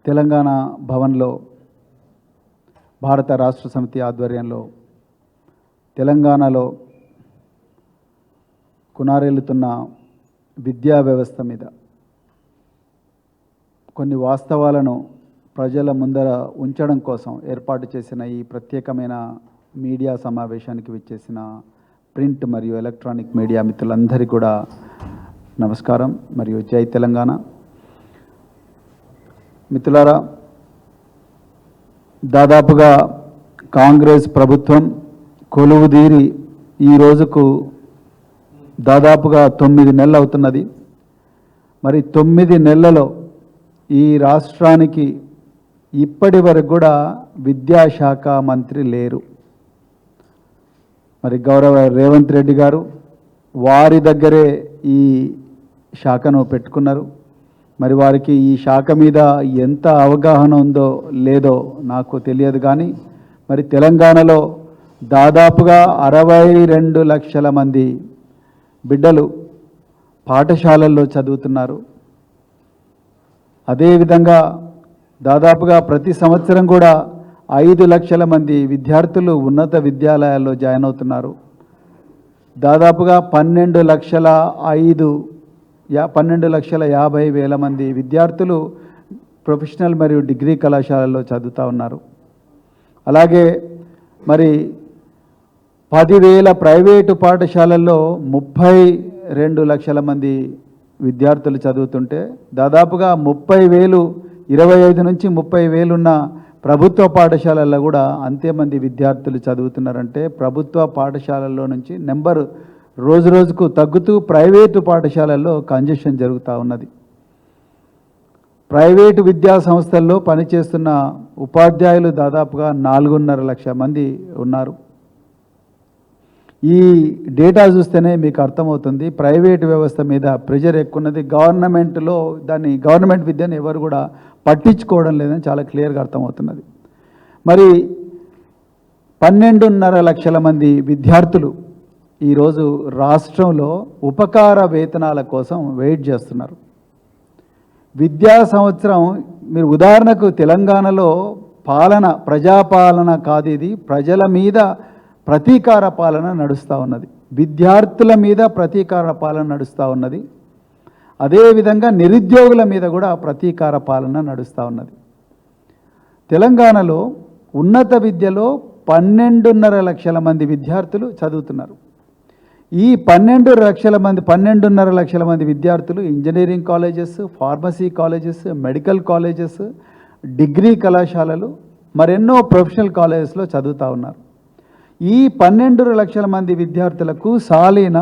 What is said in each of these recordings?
తెలంగాణ భవన్లో భారత రాష్ట్ర సమితి ఆధ్వర్యంలో తెలంగాణలో కునారెల్లుతున్న విద్యా వ్యవస్థ మీద కొన్ని వాస్తవాలను ప్రజల ముందర ఉంచడం కోసం ఏర్పాటు చేసిన ఈ ప్రత్యేకమైన మీడియా సమావేశానికి విచ్చేసిన ప్రింట్ మరియు ఎలక్ట్రానిక్ మీడియా మిత్రులందరికీ కూడా నమస్కారం మరియు జై తెలంగాణ. మిత్రులారా, దాదాపుగా కాంగ్రెస్ ప్రభుత్వం కొలువుదీరి ఈ రోజుకు దాదాపుగా 9 నెలలు అవుతున్నది. మరి 9 నెలలలో ఈ రాష్ట్రానికి ఇప్పటి వరకు కూడా విద్యాశాఖ మంత్రి లేరు. మరి గౌరవ రేవంత్ రెడ్డి గారు వారి దగ్గరే ఈ శాఖను పెట్టుకున్నారు. మరి వారికి ఈ శాఖ మీద ఎంత అవగాహన ఉందో లేదో నాకు తెలియదు, కానీ మరి తెలంగాణలో దాదాపుగా 62 లక్షల మంది బిడ్డలు పాఠశాలల్లో చదువుతున్నారు. అదేవిధంగా దాదాపుగా ప్రతి సంవత్సరం కూడా 5 లక్షల మంది విద్యార్థులు ఉన్నత విద్యాలయాల్లో జాయిన్ అవుతున్నారు. దాదాపుగా 12,50,000 మంది విద్యార్థులు ప్రొఫెషనల్ మరియు డిగ్రీ కళాశాలల్లో చదువుతూ ఉన్నారు. అలాగే మరి 10,000 ప్రైవేటు పాఠశాలల్లో 32 లక్షల మంది విద్యార్థులు చదువుతుంటే దాదాపుగా 30,000 25 నుంచి 30,000 ఉన్న ప్రభుత్వ పాఠశాలల్లో కూడా అంతే మంది విద్యార్థులు చదువుతున్నారంటే ప్రభుత్వ పాఠశాలల్లో నుంచి నెంబర్ రోజు రోజుకు తగ్గుతూ ప్రైవేటు పాఠశాలల్లో కంజెషన్ జరుగుతూ ఉన్నది. ప్రైవేటు విద్యా సంస్థల్లో పనిచేస్తున్న ఉపాధ్యాయులు దాదాపుగా 4.5 లక్షల మంది ఉన్నారు. ఈ డేటా చూస్తేనే మీకు అర్థమవుతుంది ప్రైవేటు వ్యవస్థ మీద ప్రెషర్ ఎక్కున్నది. గవర్నమెంట్ విద్యను ఎవరు కూడా పట్టించుకోవడం లేదని చాలా క్లియర్గా అర్థమవుతున్నది. మరి 12.5 లక్షల మంది విద్యార్థులు ఈరోజు రాష్ట్రంలో ఉపకార వేతనాల కోసం వెయిట్ చేస్తున్నారు. విద్యా సంవత్సరం మీరు ఉదాహరణకు తెలంగాణలో ప్రజాపాలన కాదు, ఇది ప్రజల మీద ప్రతీకార పాలన నడుస్తూ ఉన్నది. విద్యార్థుల మీద ప్రతీకార పాలన నడుస్తూ ఉన్నది. అదేవిధంగా నిరుద్యోగుల మీద కూడా ప్రతీకార పాలన నడుస్తూ ఉన్నది. తెలంగాణలో ఉన్నత విద్యలో 12.5 లక్షల మంది విద్యార్థులు చదువుతున్నారు. ఈ 12.5 లక్షల మంది విద్యార్థులు engineering colleges, pharmacy colleges, medical colleges, degree కళాశాలలు, మరెన్నో ప్రొఫెషనల్ కాలేజెస్లో చదువుతూ ఉన్నారు. ఈ 12 లక్షల మంది విద్యార్థులకు సాలీన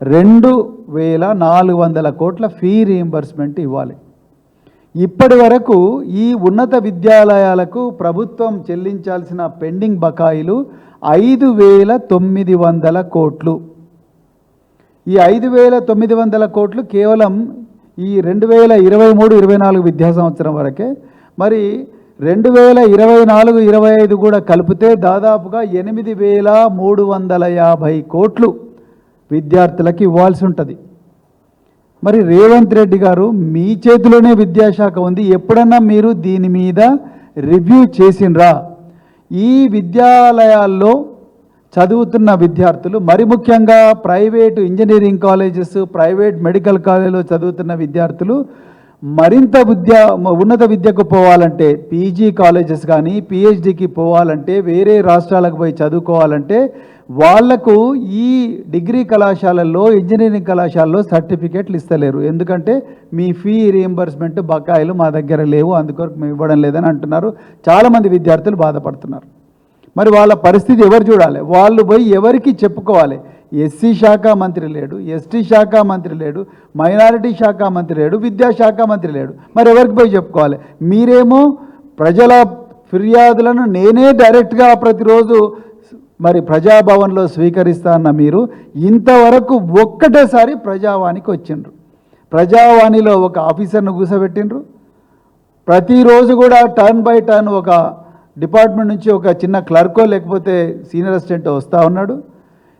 2,400 కోట్ల ఫీ రీయింబర్స్మెంట్ ఇవ్వాలి. ఇప్పటి వరకు ఈ ఉన్నత విద్యాలయాలకు ప్రభుత్వం చెల్లించాల్సిన పెండింగ్ బకాయిలు 5,900 కోట్లు. ఈ 5,900 కోట్లు కేవలం ఈ 2023-24 విద్యా సంవత్సరం వరకే. మరి 2024-25 కూడా కలిపితే దాదాపుగా 8,350 కోట్లు విద్యార్థులకు ఇవ్వాల్సి ఉంటుంది. మరి రేవంత్ రెడ్డి గారు మీ చేతిలోనే విద్యాశాఖ ఉంది, ఎప్పుడన్నా మీరు దీని మీద రివ్యూ చేసినరా? ఈ విద్యాలయాల్లో చదువుతున్న విద్యార్థులు, మరి ముఖ్యంగా private engineering colleges, private medical కాలేజీలో చదువుతున్న విద్యార్థులు మరింత ఉన్నత విద్యకు పోవాలంటే, పీజీ కాలేజెస్ కానీ పిహెచ్డికి పోవాలంటే, వేరే రాష్ట్రాలకు పోయి చదువుకోవాలంటే వాళ్లకు ఈ డిగ్రీ కళాశాలల్లో, ఇంజనీరింగ్ కళాశాలలో సర్టిఫికేట్లు ఇస్తలేరు. ఎందుకంటే మీ ఫీ రీయింబర్స్మెంట్ బకాయిలు మా దగ్గర లేవు, అందుకొరకు మేము ఇవ్వడం లేదని అంటున్నారు. చాలామంది విద్యార్థులు బాధపడుతున్నారు. మరి వాళ్ళ పరిస్థితి ఎవరు చూడాలి? వాళ్ళు పోయి ఎవరికి చెప్పుకోవాలి? ఎస్సీ శాఖ మంత్రి లేడు, ఎస్టీ శాఖ మంత్రి లేడు, మైనారిటీ శాఖ మంత్రి లేడు, విద్యాశాఖ మంత్రి లేడు. మరి ఎవరికి పోయి చెప్పుకోవాలి? మీరేమో ప్రజల ఫిర్యాదులను నేనే డైరెక్ట్గా ప్రతిరోజు మరి ప్రజాభవన్లో స్వీకరిస్తా అన్న మీరు ఇంతవరకు ఒక్కటేసారి ప్రజావాణికి వచ్చిండ్రు. ప్రజావాణిలో ఒక ఆఫీసర్ను కూర్చోబెట్టిండ్రు. ప్రతిరోజు కూడా టర్న్ బై టర్న్ ఒక డిపార్ట్మెంట్ నుంచి ఒక చిన్న క్లర్కో లేకపోతే సీనియర్ అసిస్టెంట్ వస్తూ ఉన్నాడు.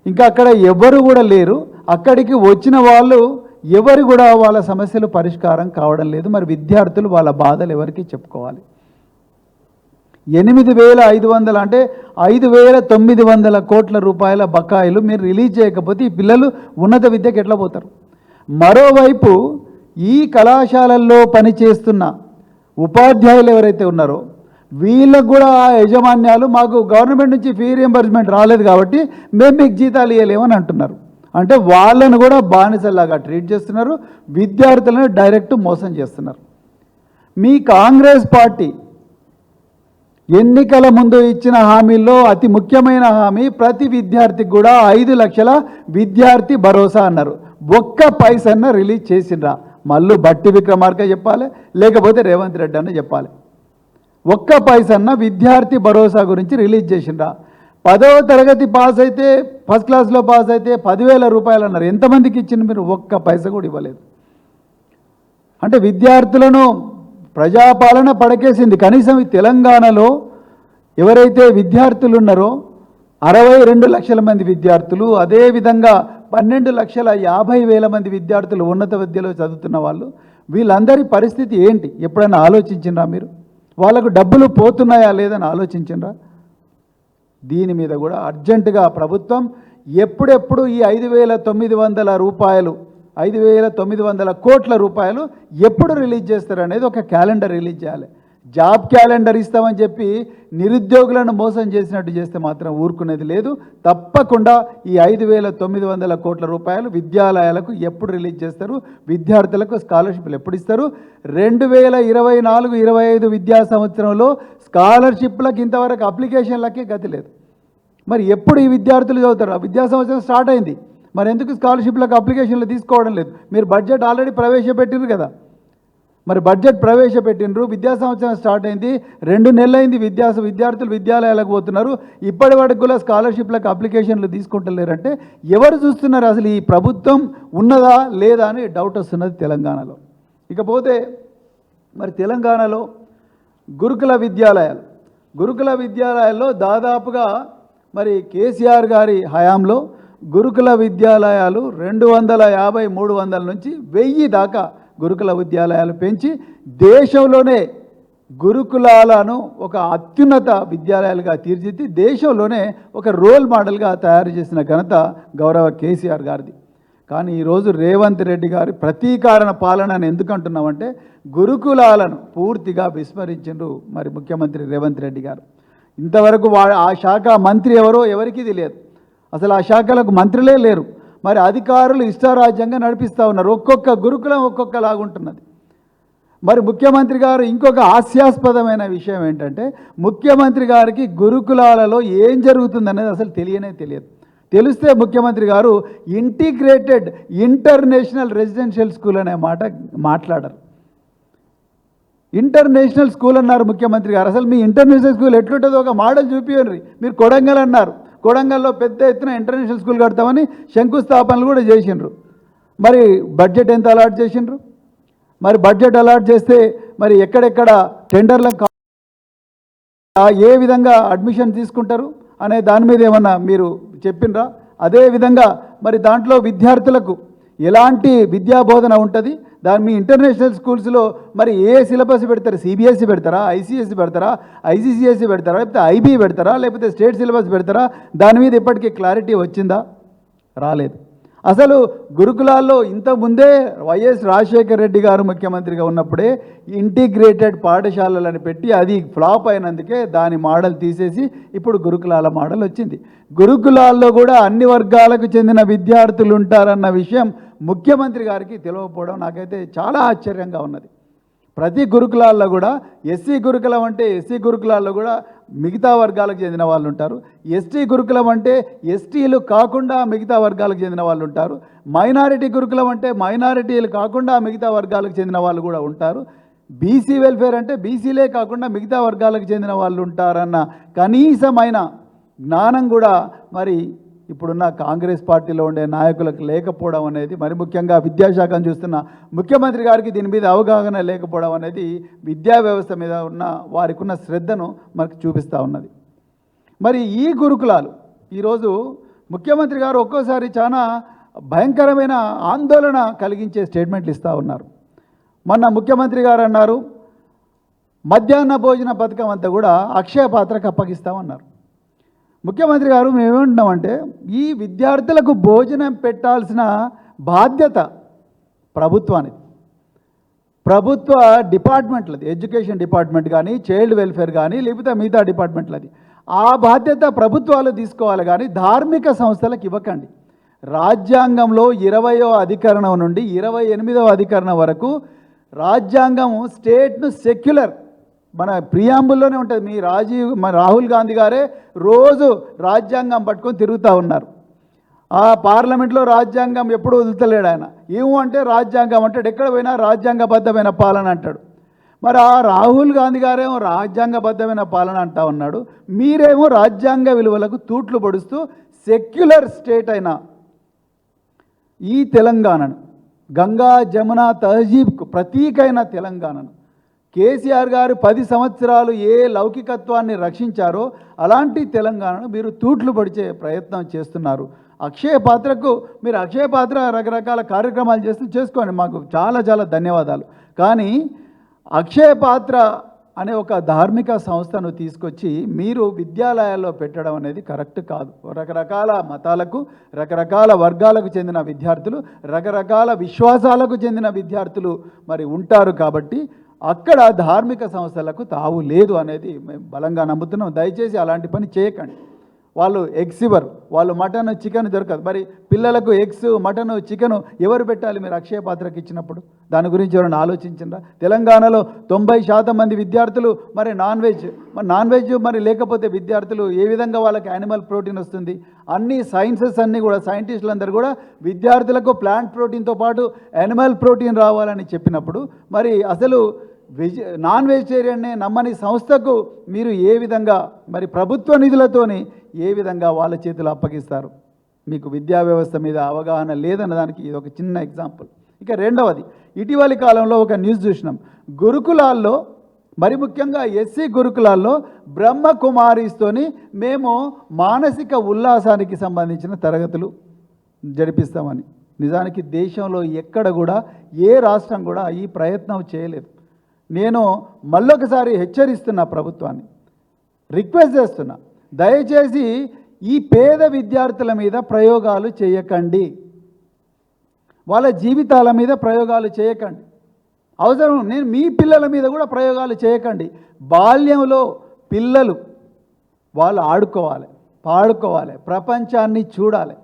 ఇంకా అక్కడ ఎవరు కూడా లేరు. అక్కడికి వచ్చిన వాళ్ళు ఎవరు కూడా వాళ్ళ సమస్యలు పరిష్కారం కావడం లేదు. మరి విద్యార్థులు వాళ్ళ బాధలు ఎవరికి చెప్పుకోవాలి? 8,500 అంటే 5,900 కోట్ల రూపాయల బకాయిలు మీరు రిలీజ్ చేయకపోతే ఈ పిల్లలు ఉన్నత విద్యకు ఎట్లా పోతారు? మరోవైపు ఈ కళాశాలల్లో పనిచేస్తున్న ఉపాధ్యాయులు ఎవరైతే ఉన్నారో వీళ్ళకు కూడా ఆ యాజమాన్యాలు మాకు గవర్నమెంట్ నుంచి ఫీ రియంబర్స్మెంట్ రాలేదు కాబట్టి మేము మీకు జీతాలు ఇవ్వలేమని అంటున్నారు. అంటే వాళ్ళను కూడా బానిసలాగా ట్రీట్ చేస్తున్నారు, విద్యార్థులను డైరెక్ట్ మోసం చేస్తున్నారు. మీ కాంగ్రెస్ పార్టీ ఎన్నికల ముందు ఇచ్చిన హామీల్లో అతి ముఖ్యమైన హామీ ప్రతి విద్యార్థికి కూడా 5 లక్షల విద్యార్థి భరోసా అన్నారు. ఒక్క పైసన్న రిలీజ్ చేసిండ్రా? మళ్ళీ బట్టి విక్రమార్క చెప్పాలి, లేకపోతే రేవంత్ రెడ్డి అన్న చెప్పాలి. ఒక్క పైసన్న విద్యార్థి భరోసా గురించి రిలీజ్ చేసిండ్రా? 10వ తరగతి పాస్ అయితే, ఫస్ట్ క్లాస్లో పాస్ అయితే 10,000 రూపాయలు అన్నారు. ఎంతమందికి ఇచ్చింది మీరు? ఒక్క పైస కూడా ఇవ్వలేదు. అంటే విద్యార్థులను ప్రజాపాలన పడకేసింది. కనీసం ఈ తెలంగాణలో ఎవరైతే విద్యార్థులు ఉన్నారో 62 లక్షల మంది విద్యార్థులు, అదేవిధంగా 12,50,000 మంది విద్యార్థులు ఉన్నత విద్యలో చదువుతున్న వాళ్ళు, వీళ్ళందరి పరిస్థితి ఏంటి ఎప్పుడైనా ఆలోచించిండ్రా మీరు? వాళ్ళకు డబ్బులు పోతున్నాయా లేదని ఆలోచించిండ్రా? దీని మీద కూడా అర్జెంటుగా ప్రభుత్వం ఎప్పుడెప్పుడు ఈ 5,900 రూపాయలు 5,900 కోట్ల రూపాయలు ఎప్పుడు రిలీజ్ చేస్తారు అనేది ఒక క్యాలెండర్ రిలీజ్ చేయాలి. జాబ్ క్యాలెండర్ ఇస్తామని చెప్పి నిరుద్యోగులను మోసం చేసినట్టు చేస్తే మాత్రం ఊరుకునేది లేదు. తప్పకుండా ఈ 5,900 కోట్ల రూపాయలు విద్యాలయాలకు ఎప్పుడు రిలీజ్ చేస్తారు? విద్యార్థులకు స్కాలర్షిప్లు ఎప్పుడు ఇస్తారు? 2024-25 విద్యా సంవత్సరంలో స్కాలర్షిప్లకు ఇంతవరకు అప్లికేషన్లకే గతి లేదు. మరి ఎప్పుడు ఈ విద్యార్థులు చదువుతారు? విద్యా సంవత్సరం స్టార్ట్ అయింది, మరి ఎందుకు స్కాలర్షిప్లకు అప్లికేషన్లు తీసుకోవడం లేదు? మీరు బడ్జెట్ ఆల్రెడీ ప్రవేశపెట్టిరు కదా, మరి బడ్జెట్ ప్రవేశపెట్టినరు, విద్యా సంవత్సరం స్టార్ట్ అయింది, 2 నెలలైంది, విద్యార్థులు విద్యాలయాలకు పోతున్నారు, ఇప్పటి వరకు కూడా స్కాలర్షిప్లకు అప్లికేషన్లు తీసుకుంటలేరంటే ఎవరు చూస్తున్నారు? అసలు ఈ ప్రభుత్వం ఉన్నదా లేదా అని డౌట్ వస్తున్నది తెలంగాణలో. ఇకపోతే మరి తెలంగాణలో గురుకుల విద్యాలయాల్లో దాదాపుగా మరి కేసీఆర్ గారి హయాంలో గురుకుల విద్యాలయాలు 250-300 నుంచి 1000 దాకా గురుకుల విద్యాలయాలు పెంచి దేశంలోనే గురుకులాలను ఒక అత్యున్నత విద్యాలయాలుగా తీర్చిదిద్ది దేశంలోనే ఒక రోల్ మోడల్గా తయారు చేసిన ఘనత గౌరవ కేసీఆర్ గారిది. కానీ ఈరోజు రేవంత్ రెడ్డి గారి ప్రతీకారణ పాలన అని ఎందుకు అంటున్నామంటే గురుకులాలను పూర్తిగా విస్మరించిండ్రు మరి ముఖ్యమంత్రి రేవంత్ రెడ్డి గారు. ఇంతవరకు ఆ శాఖ మంత్రి ఎవరో ఎవరికీ తెలియదు, అసలు ఆ శాఖలకు మంత్రులే లేరు. మరి అధికారులు ఇష్టారాజ్యంగా నడిపిస్తూ ఉన్నారు, ఒక్కొక్క గురుకులం ఒక్కొక్కలాగుంటున్నది. మరి ముఖ్యమంత్రి గారు ఇంకొక హాస్యాస్పదమైన విషయం ఏంటంటే ముఖ్యమంత్రి గారికి గురుకులాలలో ఏం జరుగుతుందనేది అసలు తెలియదు. తెలిస్తే ముఖ్యమంత్రి గారు ఇంటిగ్రేటెడ్ ఇంటర్నేషనల్ రెసిడెన్షియల్ స్కూల్ అనే మాట మాట్లాడరు. ఇంటర్నేషనల్ స్కూల్ అన్నారు ముఖ్యమంత్రి గారు. అసలు మీ ఇంటర్నేషనల్ స్కూల్ ఎట్లుంటుందో ఒక మోడల్ చూపించండి. మీరు కొడంగల్ అన్నారు, కొడంగల్లో పెద్ద ఎత్తున ఇంటర్నేషనల్ స్కూల్ కడతామని శంకుస్థాపనలు కూడా చేసిండ్రు. మరి బడ్జెట్ ఎంత అలాట్ చేసిండ్రు? మరి బడ్జెట్ అలాట్ చేస్తే మరి ఎక్కడెక్కడ టెండర్లకు ఏ విధంగా అడ్మిషన్ తీసుకుంటారు అనే దాని మీద ఏమన్నా మీరు చెప్పిండ్రా? అదేవిధంగా మరి దాంట్లో విద్యార్థులకు ఎలాంటి విద్యాబోధన ఉంటుంది? దాని మీ ఇంటర్నేషనల్ స్కూల్స్లో మరి ఏ సిలబస్ పెడతారు? సిబిఎస్ఈ పెడతారా, ఐసిఎస్ఈ పెడతారా, ఐసిసిఎస్ఈ పెడతారా, లేకపోతే ఐబీ పెడతారా, లేకపోతే స్టేట్ సిలబస్ పెడతారా? దాని మీద ఇప్పటికీ క్లారిటీ వచ్చిందా? రాలేదు. అసలు గురుకులాల్లో ఇంతకుముందే వైఎస్ రాజశేఖర రెడ్డి గారు ముఖ్యమంత్రిగా ఉన్నప్పుడే ఇంటిగ్రేటెడ్ పాఠశాలలను పెట్టి అది ఫ్లాప్ అయినందుకే దాని మోడల్ తీసేసి ఇప్పుడు గురుకులాల మోడల్ వచ్చింది. గురుకులాల్లో కూడా అన్ని వర్గాలకు చెందిన విద్యార్థులు ఉంటారన్న విషయం ముఖ్యమంత్రి గారికి తెలియకపోవడం నాకైతే చాలా ఆశ్చర్యంగా ఉన్నది. ప్రతి గురుకులాల్లో కూడా ఎస్సీ గురుకులం అంటే ఎస్సీ గురుకులాల్లో కూడా మిగతా వర్గాలకు చెందిన వాళ్ళు ఉంటారు, ఎస్టీ గురుకులం అంటే ఎస్టీలు కాకుండా మిగతా వర్గాలకు చెందిన వాళ్ళు ఉంటారు, మైనారిటీ గురుకులం అంటే మైనారిటీలు కాకుండా మిగతా వర్గాలకు చెందిన వాళ్ళు కూడా ఉంటారు, బీసీ వెల్ఫేర్ అంటే బీసీలే కాకుండా మిగతా వర్గాలకు చెందిన వాళ్ళు ఉంటారన్న కనీసమైన జ్ఞానం కూడా మరి ఇప్పుడున్న కాంగ్రెస్ పార్టీలో ఉండే నాయకులకు లేకపోవడం అనేది, మరి ముఖ్యంగా విద్యాశాఖను చూస్తున్న ముఖ్యమంత్రి గారికి దీని మీద అవగాహన లేకపోవడం అనేది విద్యా వ్యవస్థ మీద ఉన్న వారికి ఉన్న శ్రద్ధను మనకు చూపిస్తూ ఉన్నది. మరి ఈ గురుకులాలు ఈరోజు ముఖ్యమంత్రి గారు ఒక్కోసారి చాలా భయంకరమైన ఆందోళన కలిగించే స్టేట్మెంట్లు ఇస్తూ ఉన్నారు. మొన్న ముఖ్యమంత్రి గారు అన్నారు మధ్యాహ్న భోజన పథకం అంతా కూడా అక్షయ పాత్రకు అప్పగిస్తామన్నారు. ముఖ్యమంత్రి గారు మేమేమంటున్నామంటే ఈ విద్యార్థులకు భోజనం పెట్టాల్సిన బాధ్యత ప్రభుత్వానికి, ప్రభుత్వ డిపార్ట్మెంట్లది, ఎడ్యుకేషన్ డిపార్ట్మెంట్ కానీ, చైల్డ్ వెల్ఫేర్ కానీ, లేకపోతే మిగతా డిపార్ట్మెంట్లది. ఆ బాధ్యత ప్రభుత్వాలు తీసుకోవాలి కానీ ధార్మిక సంస్థలకు ఇవ్వకండి. రాజ్యాంగంలో 20వ అధికరణం నుండి 28వ అధికరణం వరకు రాజ్యాంగం స్టేట్ను సెక్యులర్, మన ప్రియాంబుల్లోనే ఉంటుంది. మన రాహుల్ గాంధీ గారే రోజు రాజ్యాంగం పట్టుకొని తిరుగుతూ ఉన్నారు. ఆ పార్లమెంట్లో రాజ్యాంగం ఎప్పుడు వదులుతలేడు ఆయన. ఏమంటే రాజ్యాంగం అంటాడు, ఎక్కడ పోయినా రాజ్యాంగబద్ధమైన పాలన అంటాడు. మరి ఆ రాహుల్ గాంధీ గారేమో రాజ్యాంగబద్ధమైన పాలన అంటా ఉన్నాడు, మీరేమో రాజ్యాంగ విలువలకు తూట్లు పొడుస్తూ సెక్యులర్ స్టేట్ అయిన ఈ తెలంగాణను, గంగా జమున తహజీబ్కు ప్రతీకైన తెలంగాణను కేసీఆర్ గారు 10 సంవత్సరాలు ఏ లౌకికత్వాన్ని రక్షించారో అలాంటి తెలంగాణను మీరు తూట్లు పొడిచే ప్రయత్నం చేస్తున్నారు. అక్షయ పాత్రకు మీరు అక్షయ పాత్ర రకరకాల కార్యక్రమాలు చేసుకోండి, మాకు చాలా చాలా ధన్యవాదాలు. కానీ అక్షయ పాత్ర అనే ఒక ధార్మిక సంస్థను తీసుకొచ్చి మీరు విద్యాలయాల్లో పెట్టడం అనేది కరెక్ట్ కాదు. రకరకాల మతాలకు, రకరకాల వర్గాలకు చెందిన విద్యార్థులు, రకరకాల విశ్వాసాలకు చెందిన విద్యార్థులు మరి ఉంటారు. కాబట్టి అక్కడ ధార్మిక సంస్థలకు తావు లేదు అనేది మేము బలంగా నమ్ముతున్నాం. దయచేసి అలాంటి పని చేయకండి. వాళ్ళు ఎగ్స్ ఇవ్వరు, వాళ్ళు మటన్ చికెన్ దొరకదు. మరి పిల్లలకు ఎగ్స్ మటన్ చికెన్ ఎవరు పెట్టాలి మీరు అక్షయ పాత్రకి ఇచ్చినప్పుడు? దాని గురించి ఎవరైనా ఆలోచించిందా? తెలంగాణలో 90% మంది విద్యార్థులు మరి నాన్ వెజ్ మరి లేకపోతే విద్యార్థులు ఏ విధంగా వాళ్ళకి యానిమల్ ప్రోటీన్ వస్తుంది? అన్ని సైన్సెస్ అన్నీ కూడా సైంటిస్టులందరూ కూడా విద్యార్థులకు ప్లాంట్ ప్రోటీన్తో పాటు యానిమల్ ప్రోటీన్ రావాలని చెప్పినప్పుడు మరి అసలు నాన్ వెజిటేరియన్నే నమ్మని సంస్థకు మీరు ఏ విధంగా మరి ప్రభుత్వ నిధులతోని ఏ విధంగా వాళ్ళ చేతులు అప్పగిస్తారు? మీకు విద్యా వ్యవస్థ మీద అవగాహన లేదన్న దానికి ఇది ఒక చిన్న ఎగ్జాంపుల్. ఇక రెండవది, ఇటీవలి కాలంలో ఒక న్యూస్ చూసినాం. గురుకులాల్లో మరి ముఖ్యంగా ఎస్సీ గురుకులాల్లో బ్రహ్మకుమారిస్తోని మేము మానసిక ఉల్లాసానికి సంబంధించిన తరగతులు జరిపిస్తామని. నిజానికి దేశంలో ఎక్కడ కూడా ఏ రాష్ట్రం కూడా ఈ ప్రయత్నం చేయలేదు. నేను మళ్ళొకసారి హెచ్చరిస్తున్నా, ప్రభుత్వాన్ని రిక్వెస్ట్ చేస్తున్నా, దయచేసి ఈ పేద విద్యార్థుల మీద ప్రయోగాలు చేయకండి, వాళ్ళ జీవితాల మీద ప్రయోగాలు చేయకండి. అవసరం నేను మీ పిల్లల మీద కూడా ప్రయోగాలు చేయకండి. బాల్యంలో పిల్లలు వాళ్ళు ఆడుకోవాలి, పాడుకోవాలి, ప్రపంచాన్ని చూడాలి,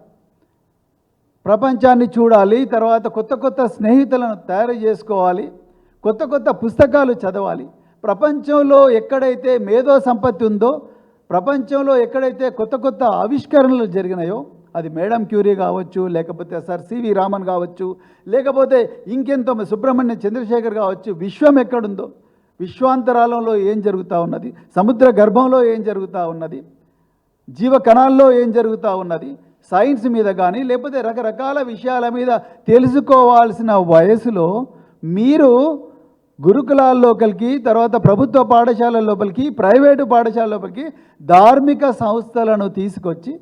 తర్వాత కొత్త కొత్త స్నేహితులను తయారు చేసుకోవాలి, కొత్త కొత్త పుస్తకాలు చదవాలి. ప్రపంచంలో ఎక్కడైతే మేధో సంపత్తి ఉందో, ప్రపంచంలో ఎక్కడైతే కొత్త కొత్త ఆవిష్కరణలు జరిగినాయో, అది మేడం క్యూరీ కావచ్చు, లేకపోతే సర్ సివి రామన్ కావచ్చు, లేకపోతే ఇంకెంతో సుబ్రహ్మణ్య చంద్రశేఖర్ కావచ్చు, విశ్వం ఎక్కడుందో, విశ్వాంతరాలంలో ఏం జరుగుతూ ఉన్నది, సముద్ర గర్భంలో ఏం జరుగుతూ ఉన్నది, జీవకణాల్లో ఏం జరుగుతూ ఉన్నది, సైన్స్ మీద కానీ లేకపోతే రకరకాల విషయాల మీద తెలుసుకోవాల్సిన వయసులో మీరు గురుకులాల లోపలికి, తర్వాత ప్రభుత్వ పాఠశాలల లోపలికి, ప్రైవేటు పాఠశాల లోపలికి ధార్మిక సంస్థలను తీసుకొచ్చి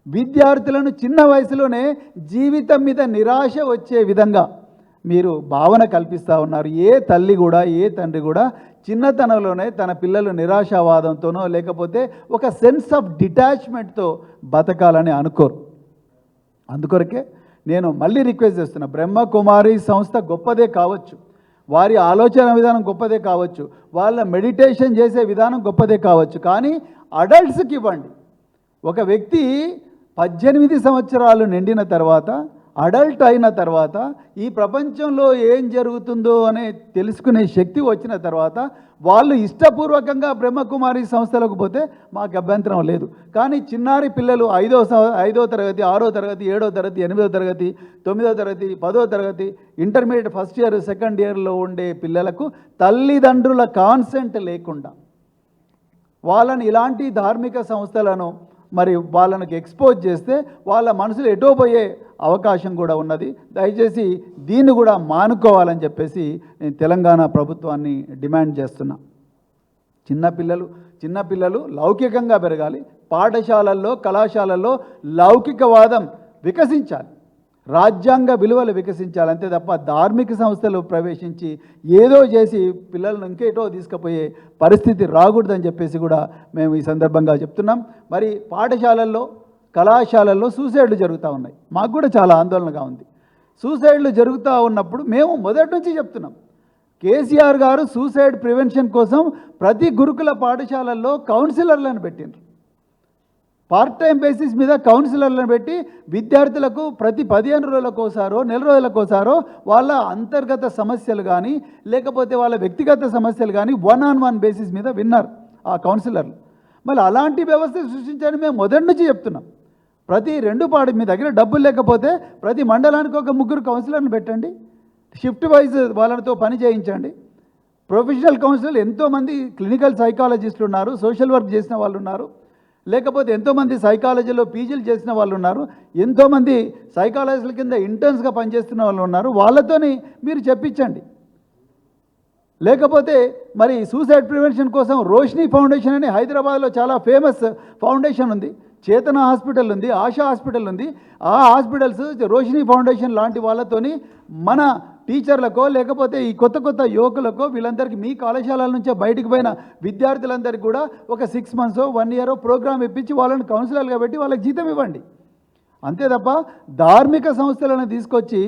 విద్యార్థులను చిన్న వయసులోనే జీవితం మీద నిరాశ వచ్చే విధంగా మీరు భావన కల్పిస్తూ ఉన్నారు. ఏ తల్లి కూడా, ఏ తండ్రి కూడా చిన్నతనంలోనే తన పిల్లలు నిరాశావాదంతోనో లేకపోతే ఒక సెన్స్ ఆఫ్ డిటాచ్మెంట్తో బతకాలని అనుకోరు. అందుకొరకే నేను మళ్ళీ రిక్వెస్ట్ చేస్తున్నా, బ్రహ్మకుమారి సంస్థ గొప్పదే కావచ్చు, వారి ఆలోచన విధానం గొప్పదే కావచ్చు, వాళ్ళ మెడిటేషన్ చేసే విధానం గొప్పదే కావచ్చు, కానీ అడల్ట్స్కి ఇవ్వండి. ఒక వ్యక్తి 18 సంవత్సరాలు నిండిన తర్వాత, అడల్ట్ అయిన తర్వాత, ఈ ప్రపంచంలో ఏం జరుగుతుందో అనే తెలుసుకునే శక్తి వచ్చిన తర్వాత వాళ్ళు ఇష్టపూర్వకంగా బ్రహ్మకుమారి సంస్థలకు పోతే మాకు అభ్యంతరం లేదు. కానీ చిన్నారి పిల్లలు 5వ తరగతి, 6వ తరగతి, 7వ తరగతి, 8వ తరగతి, 9వ తరగతి, 10వ తరగతి, ఇంటర్మీడియట్ ఫస్ట్ ఇయర్, సెకండ్ ఇయర్లో ఉండే పిల్లలకు తల్లిదండ్రుల కాన్సెంట్ లేకుండా వాళ్ళని ఇలాంటి ధార్మిక సంస్థలను మరి వాళ్ళకి ఎక్స్పోజ్ చేస్తే వాళ్ళ మనసులు ఎటో పోయే అవకాశం కూడా ఉన్నది. దయచేసి దీన్ని కూడా మానుకోవాలని చెప్పేసి నేను తెలంగాణ ప్రభుత్వాన్ని డిమాండ్ చేస్తున్నా. చిన్నపిల్లలు లౌకికంగా పెరగాలి. పాఠశాలల్లో, కళాశాలల్లో లౌకికవాదం వికసించాలి. రాజ్యాంగ విలువలు వికసించాలి, అంతే తప్ప ధార్మిక సంస్థలు ప్రవేశించి ఏదో చేసి పిల్లలను ఇంకేటో తీసుకుపోయే పరిస్థితి రాకూడదని చెప్పేసి కూడా మేము ఈ సందర్భంగా చెప్తున్నాం. మరి పాఠశాలల్లో కళాశాలల్లో సూసైడ్లు జరుగుతూ ఉన్నాయి. మాకు కూడా చాలా ఆందోళనగా ఉంది. సూసైడ్లు జరుగుతూ ఉన్నప్పుడు మేము మొదటి నుంచి చెప్తున్నాం, కేసీఆర్ గారు సూసైడ్ ప్రివెన్షన్ కోసం ప్రతి గురుకుల పాఠశాలల్లో కౌన్సిలర్లను పెట్టిండ్రు. పార్ట్ టైం బేసిస్ మీద కౌన్సిలర్లను పెట్టి విద్యార్థులకు ప్రతి 15 రోజులకోసారో నెల రోజులకోసారో వాళ్ళ అంతర్గత సమస్యలు కానీ లేకపోతే వాళ్ళ వ్యక్తిగత సమస్యలు కానీ 1-on-1 బేసిస్ మీద విన్నారు ఆ కౌన్సిలర్లు. మళ్ళీ అలాంటి వ్యవస్థ సృష్టించని మేము మొదటి నుంచి చెప్తున్నాం. ప్రతి 2 పాఠం మీ దగ్గర డబ్బులు లేకపోతే ప్రతి మండలానికి ఒక 3 కౌన్సిలర్ని పెట్టండి, షిఫ్ట్ వైజ్ వాళ్ళతో పని చేయించండి. ప్రొఫెషనల్ కౌన్సిలర్ ఎంతోమంది క్లినికల్ సైకాలజిస్టులు ఉన్నారు, సోషల్ వర్క్ చేసిన వాళ్ళు ఉన్నారు, లేకపోతే ఎంతోమంది సైకాలజీలో పీజీలు చేసిన వాళ్ళు ఉన్నారు, ఎంతోమంది సైకాలజిస్టుల కింద ఇంటర్న్స్గా పనిచేస్తున్న వాళ్ళు ఉన్నారు. వాళ్ళతోని మీరు చెప్పించండి. లేకపోతే మరి సూసైడ్ ప్రివెన్షన్ కోసం రోషిని ఫౌండేషన్ అని హైదరాబాద్లో చాలా ఫేమస్ ఫౌండేషన్ ఉంది, చేతన హాస్పిటల్ ఉంది, ఆశా హాస్పిటల్ ఉంది. ఆ హాస్పిటల్స్ రోషిని ఫౌండేషన్ లాంటి వాళ్ళతోని మన టీచర్లకో లేకపోతే ఈ కొత్త కొత్త యువకులకో వీళ్ళందరికీ మీ కళాశాలల నుంచే బయటికి పోయిన విద్యార్థులందరికీ కూడా ఒక 6 months 1 year ప్రోగ్రామ్ ఇప్పించి వాళ్ళని కౌన్సిలర్గా పెట్టి వాళ్ళకి జీతం ఇవ్వండి. అంతే తప్ప ధార్మిక సంస్థలను తీసుకొచ్చి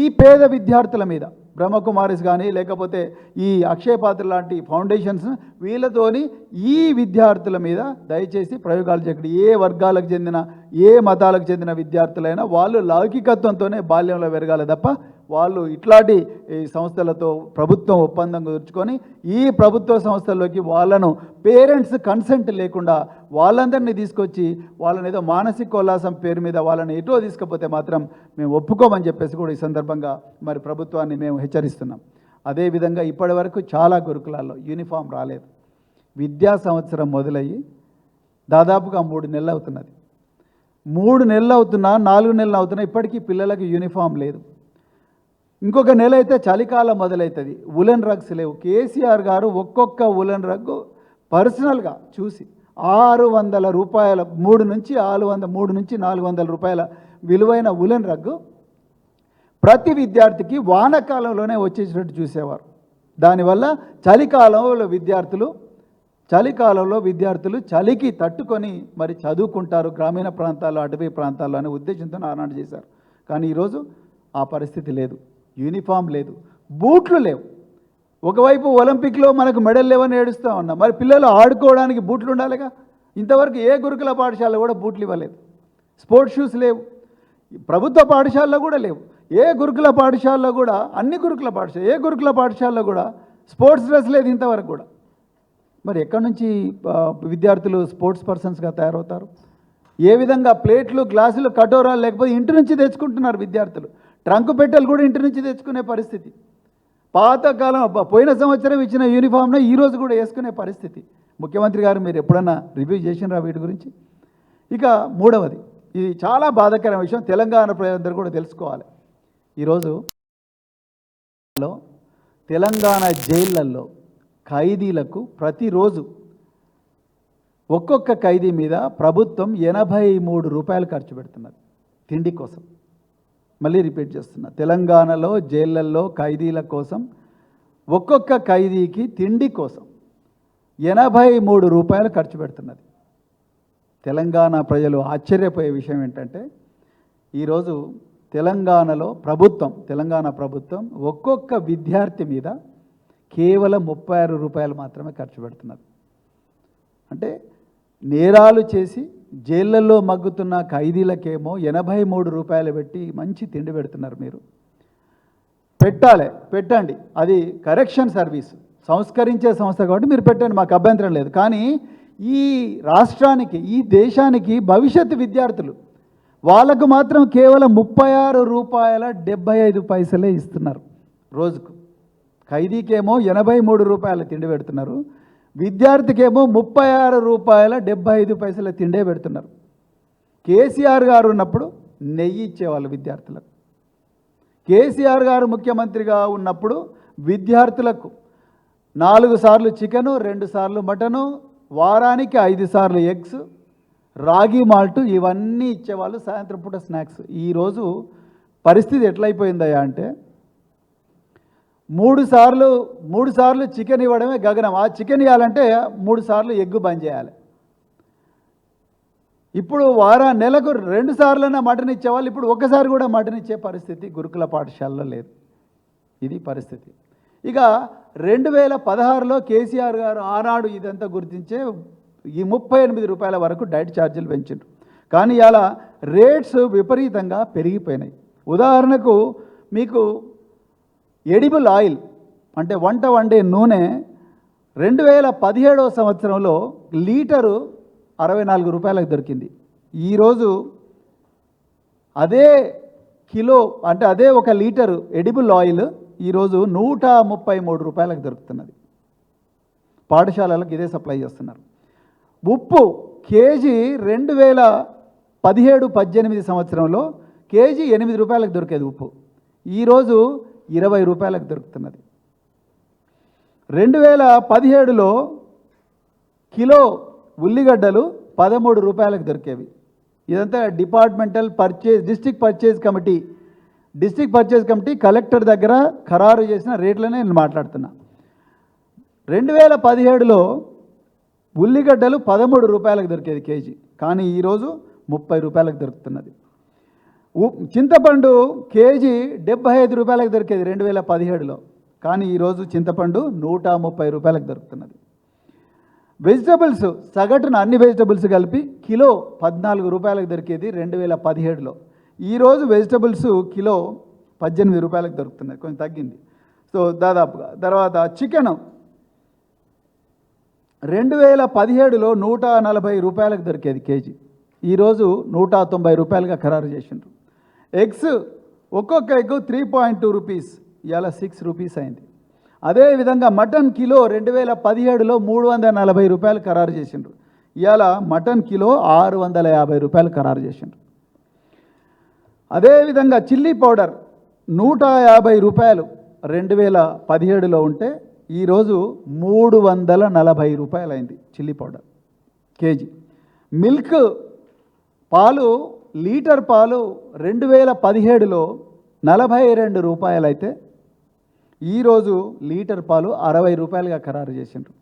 ఈ పేద విద్యార్థుల మీద బ్రహ్మకుమారిస్ కానీ లేకపోతే ఈ అక్షయ పాత్ర లాంటి ఫౌండేషన్స్ వీళ్ళతోని ఈ విద్యార్థుల మీద దయచేసి ప్రయోగాలు చేయకండి. ఏ వర్గాలకు చెందిన ఏ మతాలకు చెందిన విద్యార్థులైనా వాళ్ళు లౌకికత్వంతోనే బాల్యంలో పెరగాలి తప్ప వాళ్ళు ఇట్లాంటి సంస్థలతో ప్రభుత్వం ఒప్పందం కుదుర్చుకొని ఈ ప్రభుత్వ సంస్థల్లోకి వాళ్ళను పేరెంట్స్ కన్సెంట్ లేకుండా వాళ్ళందరినీ తీసుకొచ్చి వాళ్ళని ఏదో మానసిక ఉల్లాసం పేరు మీద వాళ్ళని ఎటో తీసుకపోతే మాత్రం మేము ఒప్పుకోమని చెప్పేసి కూడా ఈ సందర్భంగా మరి ప్రభుత్వాన్ని మేము హెచ్చరిస్తున్నాం. అదేవిధంగా ఇప్పటి వరకు చాలా గురుకులాల్లో యూనిఫామ్ రాలేదు. విద్యా సంవత్సరం మొదలయ్యి దాదాపుగా 3 నెలలు అవుతున్నది. 3 నెలలు అవుతున్నా 4 నెలలు అవుతున్నా ఇప్పటికీ పిల్లలకు యూనిఫామ్ లేదు. ఇంకొక నెల అయితే చలికాలం మొదలవుతుంది, ఉలెన్ రగ్స్ లేవు. కేసీఆర్ గారు ఒక్కొక్క ఉలెన్ రగ్గు పర్సనల్గా చూసి 600 రూపాయల 3 నుంచి 400 రూపాయల విలువైన ఉలెన్ రగ్గు ప్రతి విద్యార్థికి వానకాలంలోనే వచ్చేసినట్టు చూసేవారు. దానివల్ల చలికాలంలో విద్యార్థులు చలికి తట్టుకొని మరి చదువుకుంటారు గ్రామీణ ప్రాంతాల్లో అటవీ ప్రాంతాల్లో అనే ఉద్దేశంతో ఆనాడు చేశారు. కానీ ఈరోజు ఆ పరిస్థితి లేదు. యూనిఫామ్ లేదు, బూట్లు లేవు. ఒకవైపు ఒలింపిక్లో మనకు మెడల్ లేవని ఏడుస్తూ ఉన్నాం, మరి పిల్లలు ఆడుకోవడానికి బూట్లు ఉండాలిగా. ఇంతవరకు ఏ గురుకుల పాఠశాల కూడా బూట్లు ఇవ్వలేదు. స్పోర్ట్స్ షూస్ లేవు, ప్రభుత్వ పాఠశాలలో కూడా లేవు. ఏ గురుకుల పాఠశాలలో కూడా ఏ గురుకుల పాఠశాలలో కూడా స్పోర్ట్స్ డ్రెస్ లేదు ఇంతవరకు కూడా. మరి ఎక్కడి నుంచి విద్యార్థులు స్పోర్ట్స్ పర్సన్స్గా తయారవుతారు? ఏ విధంగా ప్లేట్లు గ్లాసులు కటోరాలు లేకపోతే ఇంటి నుంచి తెచ్చుకుంటున్నారు విద్యార్థులు. ట్రంక్ పెట్టెలు కూడా ఇంటి నుంచి తెచ్చుకునే పరిస్థితి. పాతకాలం పోయిన సంవత్సరం ఇచ్చిన యూనిఫామ్ను ఈరోజు కూడా వేసుకునే పరిస్థితి. ముఖ్యమంత్రి గారు మీరు ఎప్పుడన్నా రివ్యూ చేసినారా వీటి గురించి? ఇక 3వది, ఇది చాలా బాధాకరమైన విషయం, తెలంగాణ ప్రజలందరూ కూడా తెలుసుకోవాలి. ఈరోజు తెలంగాణ జైళ్ళల్లో ఖైదీలకు ప్రతిరోజు ఒక్కొక్క ఖైదీ మీద ప్రభుత్వం 83 రూపాయలు ఖర్చు పెడుతున్నది తిండి కోసం. మళ్ళీ రిపీట్ చేస్తున్నా, తెలంగాణలో జైళ్ళల్లో ఖైదీల కోసం ఒక్కొక్క ఖైదీకి తిండి కోసం 83 రూపాయలు ఖర్చు పెడుతున్నది. తెలంగాణ ప్రజలు ఆశ్చర్యపోయే విషయం ఏంటంటే ఈరోజు తెలంగాణ ప్రభుత్వం ఒక్కొక్క విద్యార్థి మీద కేవలం 36 రూపాయలు మాత్రమే ఖర్చు పెడుతున్నది. అంటే నేరాలు చేసి జైళ్ళల్లో మగ్గుతున్న ఖైదీలకేమో 83 రూపాయలు పెట్టి మంచి తిండి పెడుతున్నారు. మీరు పెట్టండి, అది కరెక్షన్ సర్వీస్ సంస్కరించే సంస్థ కాబట్టి మీరు పెట్టండి, మాకు అభ్యంతరం లేదు. కానీ ఈ రాష్ట్రానికి ఈ దేశానికి భవిష్యత్తు విద్యార్థులు వాళ్ళకు మాత్రం కేవలం 36 రూపాయల 75 పైసలే ఇస్తున్నారు రోజుకు. ఖైదీకేమో 83 రూపాయల తిండి పెడుతున్నారు, విద్యార్థికేమో 36 రూపాయల 75 పైసల తిండే పెడుతున్నారు. కేసీఆర్ గారు ఉన్నప్పుడు నెయ్యి ఇచ్చేవాళ్ళు విద్యార్థులకు. కేసీఆర్ గారు ముఖ్యమంత్రిగా ఉన్నప్పుడు విద్యార్థులకు 4 సార్లు చికెను, 2 సార్లు మటను, వారానికి 5 సార్లు ఎగ్స్, రాగి మాల్ట్ ఇవన్నీ ఇచ్చేవాళ్ళు, సాయంత్రం పూట స్నాక్స్. ఈరోజు పరిస్థితి ఎట్లయిపోయిందయ్యా అంటే మూడు సార్లు చికెన్ ఇవ్వడమే గగనం. ఆ చికెన్ ఇవ్వాలంటే 3 సార్లు ఎగ్గు బంద్ చేయాలి. ఇప్పుడు నెలకు 2 సార్లైనా మటన్ ఇచ్చేవాళ్ళు ఇప్పుడు ఒక్కసారి కూడా మటన్ ఇచ్చే పరిస్థితి గురుకుల పాఠశాలలో లేదు. ఇది పరిస్థితి. ఇక 2016లో కేసీఆర్ గారు ఆనాడు ఇదంతా గుర్తించే ఈ 38 రూపాయల వరకు డైట్ ఛార్జీలు పెంచారు. కానీ ఇలా రేట్స్ విపరీతంగా పెరిగిపోయినాయి. ఉదాహరణకు మీకు ఎడిబుల్ ఆయిల్ అంటే వంట వండే నూనె 2017వ సంవత్సరంలో లీటరు 64 రూపాయలకు దొరికింది. ఈరోజు అదే కిలో అంటే అదే 1 లీటరు ఎడిబుల్ ఆయిల్ ఈరోజు 133 రూపాయలకు దొరుకుతున్నది. పాఠశాలలకు ఇదే సప్లై చేస్తున్నారు. ఉప్పు కేజీ 2017-18 సంవత్సరంలో కేజీ 8 రూపాయలకు దొరికేది ఉప్పు, ఈరోజు 20 రూపాయలకు దొరుకుతున్నది. 2017లో కిలో ఉల్లిగడ్డలు 13 రూపాయలకు దొరికేవి. ఇదంతా డిస్ట్రిక్ట్ పర్చేజ్ కమిటీ కలెక్టర్ దగ్గర ఖరారు చేసిన రేట్లనే నేను మాట్లాడుతున్నా. 2017లో ఉల్లిగడ్డలు 13 రూపాయలకు దొరికేది కేజీ, కానీ ఈరోజు 30 రూపాయలకు దొరుకుతున్నది. చింతపండు కేజీ 75 రూపాయలకు దొరికేది 2017లో, కానీ ఈరోజు చింతపండు 130 రూపాయలకు దొరుకుతున్నది. వెజిటబుల్స్ సగటున అన్ని వెజిటబుల్స్ కలిపి కిలో 14 రూపాయలకు దొరికేది 2017లో, ఈరోజు వెజిటబుల్స్ కిలో 18 రూపాయలకు దొరుకుతున్నది, కొంచెం తగ్గింది. సో దాదాపుగా. తర్వాత చికెన్ 2017లో 140 రూపాయలకు దొరికేది కేజీ, ఈరోజు 190 రూపాయలుగా ఖరారు చేసిండ్రు. ఎగ్స్ ఒక్కొక్క ఎగ్ 3.2 రూపీస్, ఇవాళ 6 రూపీస్ అయింది. అదేవిధంగా మటన్ కిలో 2017లో 340 రూపాయలు ఖరారు చేసిండ్రు, ఇవాళ మటన్ కిలో 650 రూపాయలు ఖరారు చేసిండ్రు. అదేవిధంగా చిల్లీ పౌడర్ 150 రూపాయలు 2017లో ఉంటే ఈరోజు 340 రూపాయలు అయింది చిల్లీ పౌడర్ కేజీ. మిల్క్ పాలు లీటర్ పాలు 2017లో 42 రూపాయలు అయితే ఈరోజు లీటర్ పాలు 60 రూపాయలుగా ఖరారు చేసిండ్రు.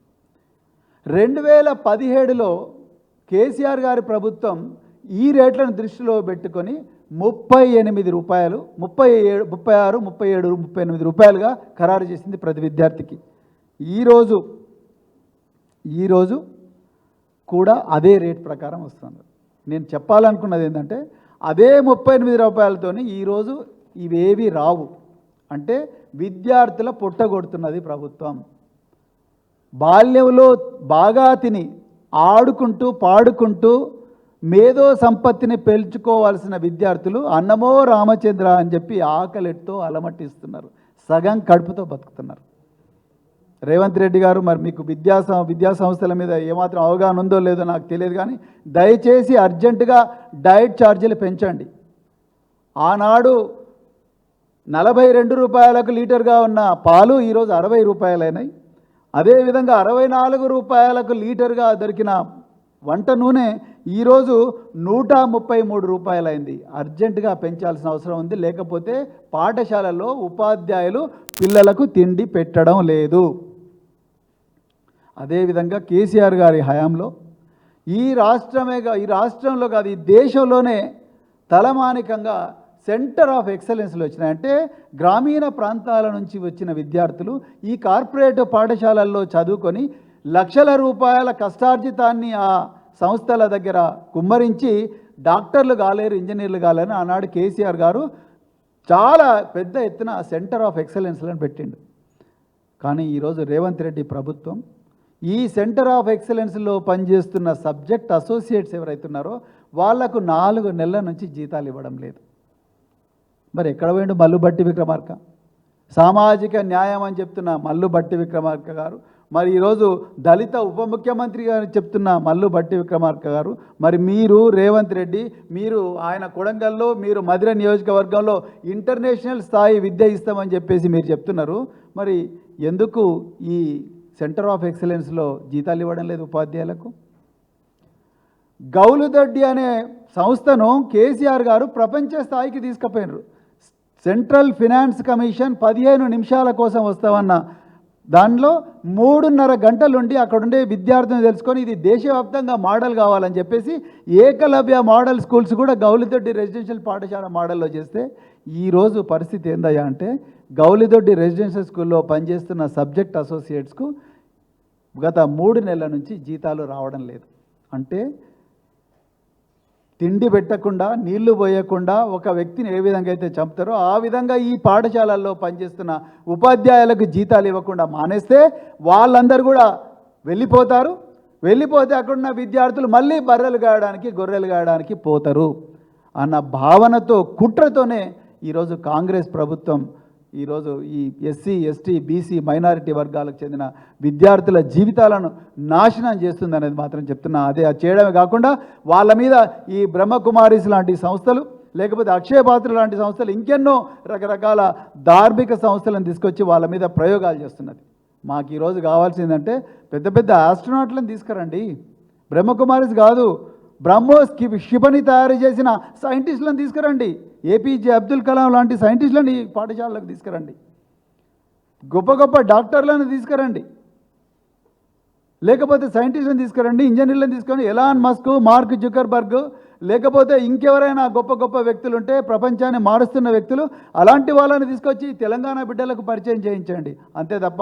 2017లో కేసీఆర్ గారి ప్రభుత్వం ఈ రేట్లను దృష్టిలో పెట్టుకొని 38 రూపాయలు 36, 37, 38 రూపాయలుగా ఖరారు చేసింది ప్రతి విద్యార్థికి. ఈరోజు కూడా అదే రేట్ ప్రకారం వస్తుంది. నేను చెప్పాలనుకున్నది ఏంటంటే అదే 38 రూపాయలతోని ఈరోజు ఇవేవి రావు. అంటే విద్యార్థుల పొట్టగొడుతున్నది ప్రభుత్వం. బాల్యంలో బాగా తిని ఆడుకుంటూ పాడుకుంటూ మేధో సంపత్తిని పెంచుకోవాల్సిన విద్యార్థులు అన్నమో రామచంద్ర అని చెప్పి ఆకలితో అలమటిస్తున్నారు, సగం కడుపుతో బతుకుతున్నారు. రేవంత్ రెడ్డి గారు, మరి మీకు విద్యా సంస్థల మీద ఏమాత్రం అవగాహన ఉందో లేదో నాకు తెలియదు, కానీ దయచేసి అర్జెంటుగా డైట్ ఛార్జీలు పెంచండి. ఆనాడు 42 రూపాయలకు లీటర్గా ఉన్న పాలు ఈరోజు 60 రూపాయలైనాయి. అదేవిధంగా 64 రూపాయలకు లీటర్గా దొరికిన వంట నూనె ఈరోజు 133 రూపాయలైంది. అర్జెంటుగా పెంచాల్సిన అవసరం ఉంది, లేకపోతే పాఠశాలల్లో ఉపాధ్యాయులు పిల్లలకు తిండి పెట్టడం లేదు. అదేవిధంగా కేసీఆర్ గారి హయాంలో ఈ రాష్ట్రంలో కాదు, ఈ దేశంలోనే తలమానికంగా సెంటర్ ఆఫ్ ఎక్సలెన్స్లు వచ్చినాయి. అంటే గ్రామీణ ప్రాంతాల నుంచి వచ్చిన విద్యార్థులు ఈ కార్పొరేట్ పాఠశాలల్లో చదువుకొని లక్షల రూపాయల కష్టార్జితాన్ని ఆ సంస్థల దగ్గర కుమ్మరించి డాక్టర్లు కాలేరు, ఇంజనీర్లు కాలేరు. ఆనాడు కేసీఆర్ గారు చాలా పెద్ద ఎత్తున సెంటర్ ఆఫ్ ఎక్సలెన్స్లను పెట్టిండు. కానీ ఈరోజు రేవంత్ రెడ్డి ప్రభుత్వం ఈ సెంటర్ ఆఫ్ ఎక్సలెన్స్లో పనిచేస్తున్న సబ్జెక్ట్ అసోసియేట్స్ ఎవరైతున్నారో వాళ్లకు 4 నెలల నుంచి జీతాలు ఇవ్వడం లేదు. మరి ఎక్కడ పోయిండు మల్లు భట్టి విక్రమార్క? సామాజిక న్యాయం అని చెప్తున్న మల్లు భట్టి విక్రమార్క గారు, మరి ఈరోజు దళిత ఉప ముఖ్యమంత్రి గారు చెప్తున్న మల్లు భట్టి విక్రమార్క గారు, మరి మీరు రేవంత్ రెడ్డి, మీరు ఆయన కొడంగల్లో, మీరు మధిర నియోజకవర్గంలో ఇంటర్నేషనల్ స్థాయి విద్య ఇస్తామని చెప్పేసి మీరు చెప్తున్నారు. మరి ఎందుకు ఈ సెంటర్ ఆఫ్ ఎక్సలెన్స్లో జీతాలు ఇవ్వడం లేదు ఉపాధ్యాయులకు? గౌలుదొడ్డి అనే సంస్థను కేసీఆర్ గారు ప్రపంచ స్థాయికి తీసుకుపోయినారు. సెంట్రల్ ఫినాన్స్ కమిషన్ 15 నిమిషాల కోసం వస్తామన్న దానిలో 3.5 గంటలుండి అక్కడుండే విద్యార్థులను తెలుసుకొని ఇది దేశవ్యాప్తంగా మోడల్ కావాలని చెప్పేసి ఏకలవ్య మోడల్ స్కూల్స్ కూడా గౌలిదొడ్డి రెసిడెన్షియల్ పాఠశాల మోడల్లో చేస్తే ఈరోజు పరిస్థితి ఏందయ్యా అంటే గౌలిదొడ్డి రెసిడెన్షియల్ స్కూల్లో పనిచేస్తున్న సబ్జెక్ట్ అసోసియేట్స్కు గత 3 నెలల నుంచి జీతాలు రావడం లేదు. అంటే తిండి పెట్టకుండా నీళ్లు పోయకుండా ఒక వ్యక్తిని ఏ విధంగా అయితే చంపుతారో ఆ విధంగా ఈ పాఠశాలల్లో పనిచేస్తున్న ఉపాధ్యాయులకు జీతాలు ఇవ్వకుండా మానేస్తే వాళ్ళందరూ కూడా వెళ్ళిపోతారు. వెళ్ళిపోతే అక్కడున్న విద్యార్థులు మళ్ళీ బర్రెలు గాయడానికి గొర్రెలు గాయడానికి పోతారు అన్న భావనతో కుట్రతోనే ఈరోజు కాంగ్రెస్ ప్రభుత్వం ఈరోజు ఈ ఎస్సీ ఎస్టీ బీసీ మైనారిటీ వర్గాలకు చెందిన విద్యార్థుల జీవితాలను నాశనం చేస్తుందనేది మాత్రం చెప్తున్నా. అది చేయడమే కాకుండా వాళ్ళ మీద ఈ బ్రహ్మకుమారీస్ లాంటి సంస్థలు లేకపోతే అక్షయపాత్ర లాంటి సంస్థలు ఇంకెన్నో రకరకాల ధార్మిక సంస్థలను తీసుకొచ్చి వాళ్ళ మీద ప్రయోగాలు చేస్తున్నది. మాకు ఈరోజు కావాల్సిందంటే పెద్ద పెద్ద ఆస్ట్రోనాట్లను తీసుకురండి, బ్రహ్మకుమారీస్ కాదు, బ్రహ్మోస్ క్షిపణి తయారు చేసిన సైంటిస్టులను తీసుకురండి, ఏపీజే అబ్దుల్ కలాం లాంటి సైంటిస్టులను ఈ పాఠశాలకు తీసుకురండి, గొప్ప గొప్ప డాక్టర్లను తీసుకురండి, లేకపోతే సైంటిస్టులను తీసుకురండి, ఇంజనీర్లను తీసుకొని ఎలాన్ మస్క్, మార్క్ జుకర్బర్గ్, లేకపోతే ఇంకెవరైనా గొప్ప గొప్ప వ్యక్తులు ఉంటే ప్రపంచాన్ని మారుస్తున్న వ్యక్తులు అలాంటి వాళ్ళని తీసుకొచ్చి తెలంగాణ బిడ్డలకు పరిచయం చేయించండి. అంతే తప్ప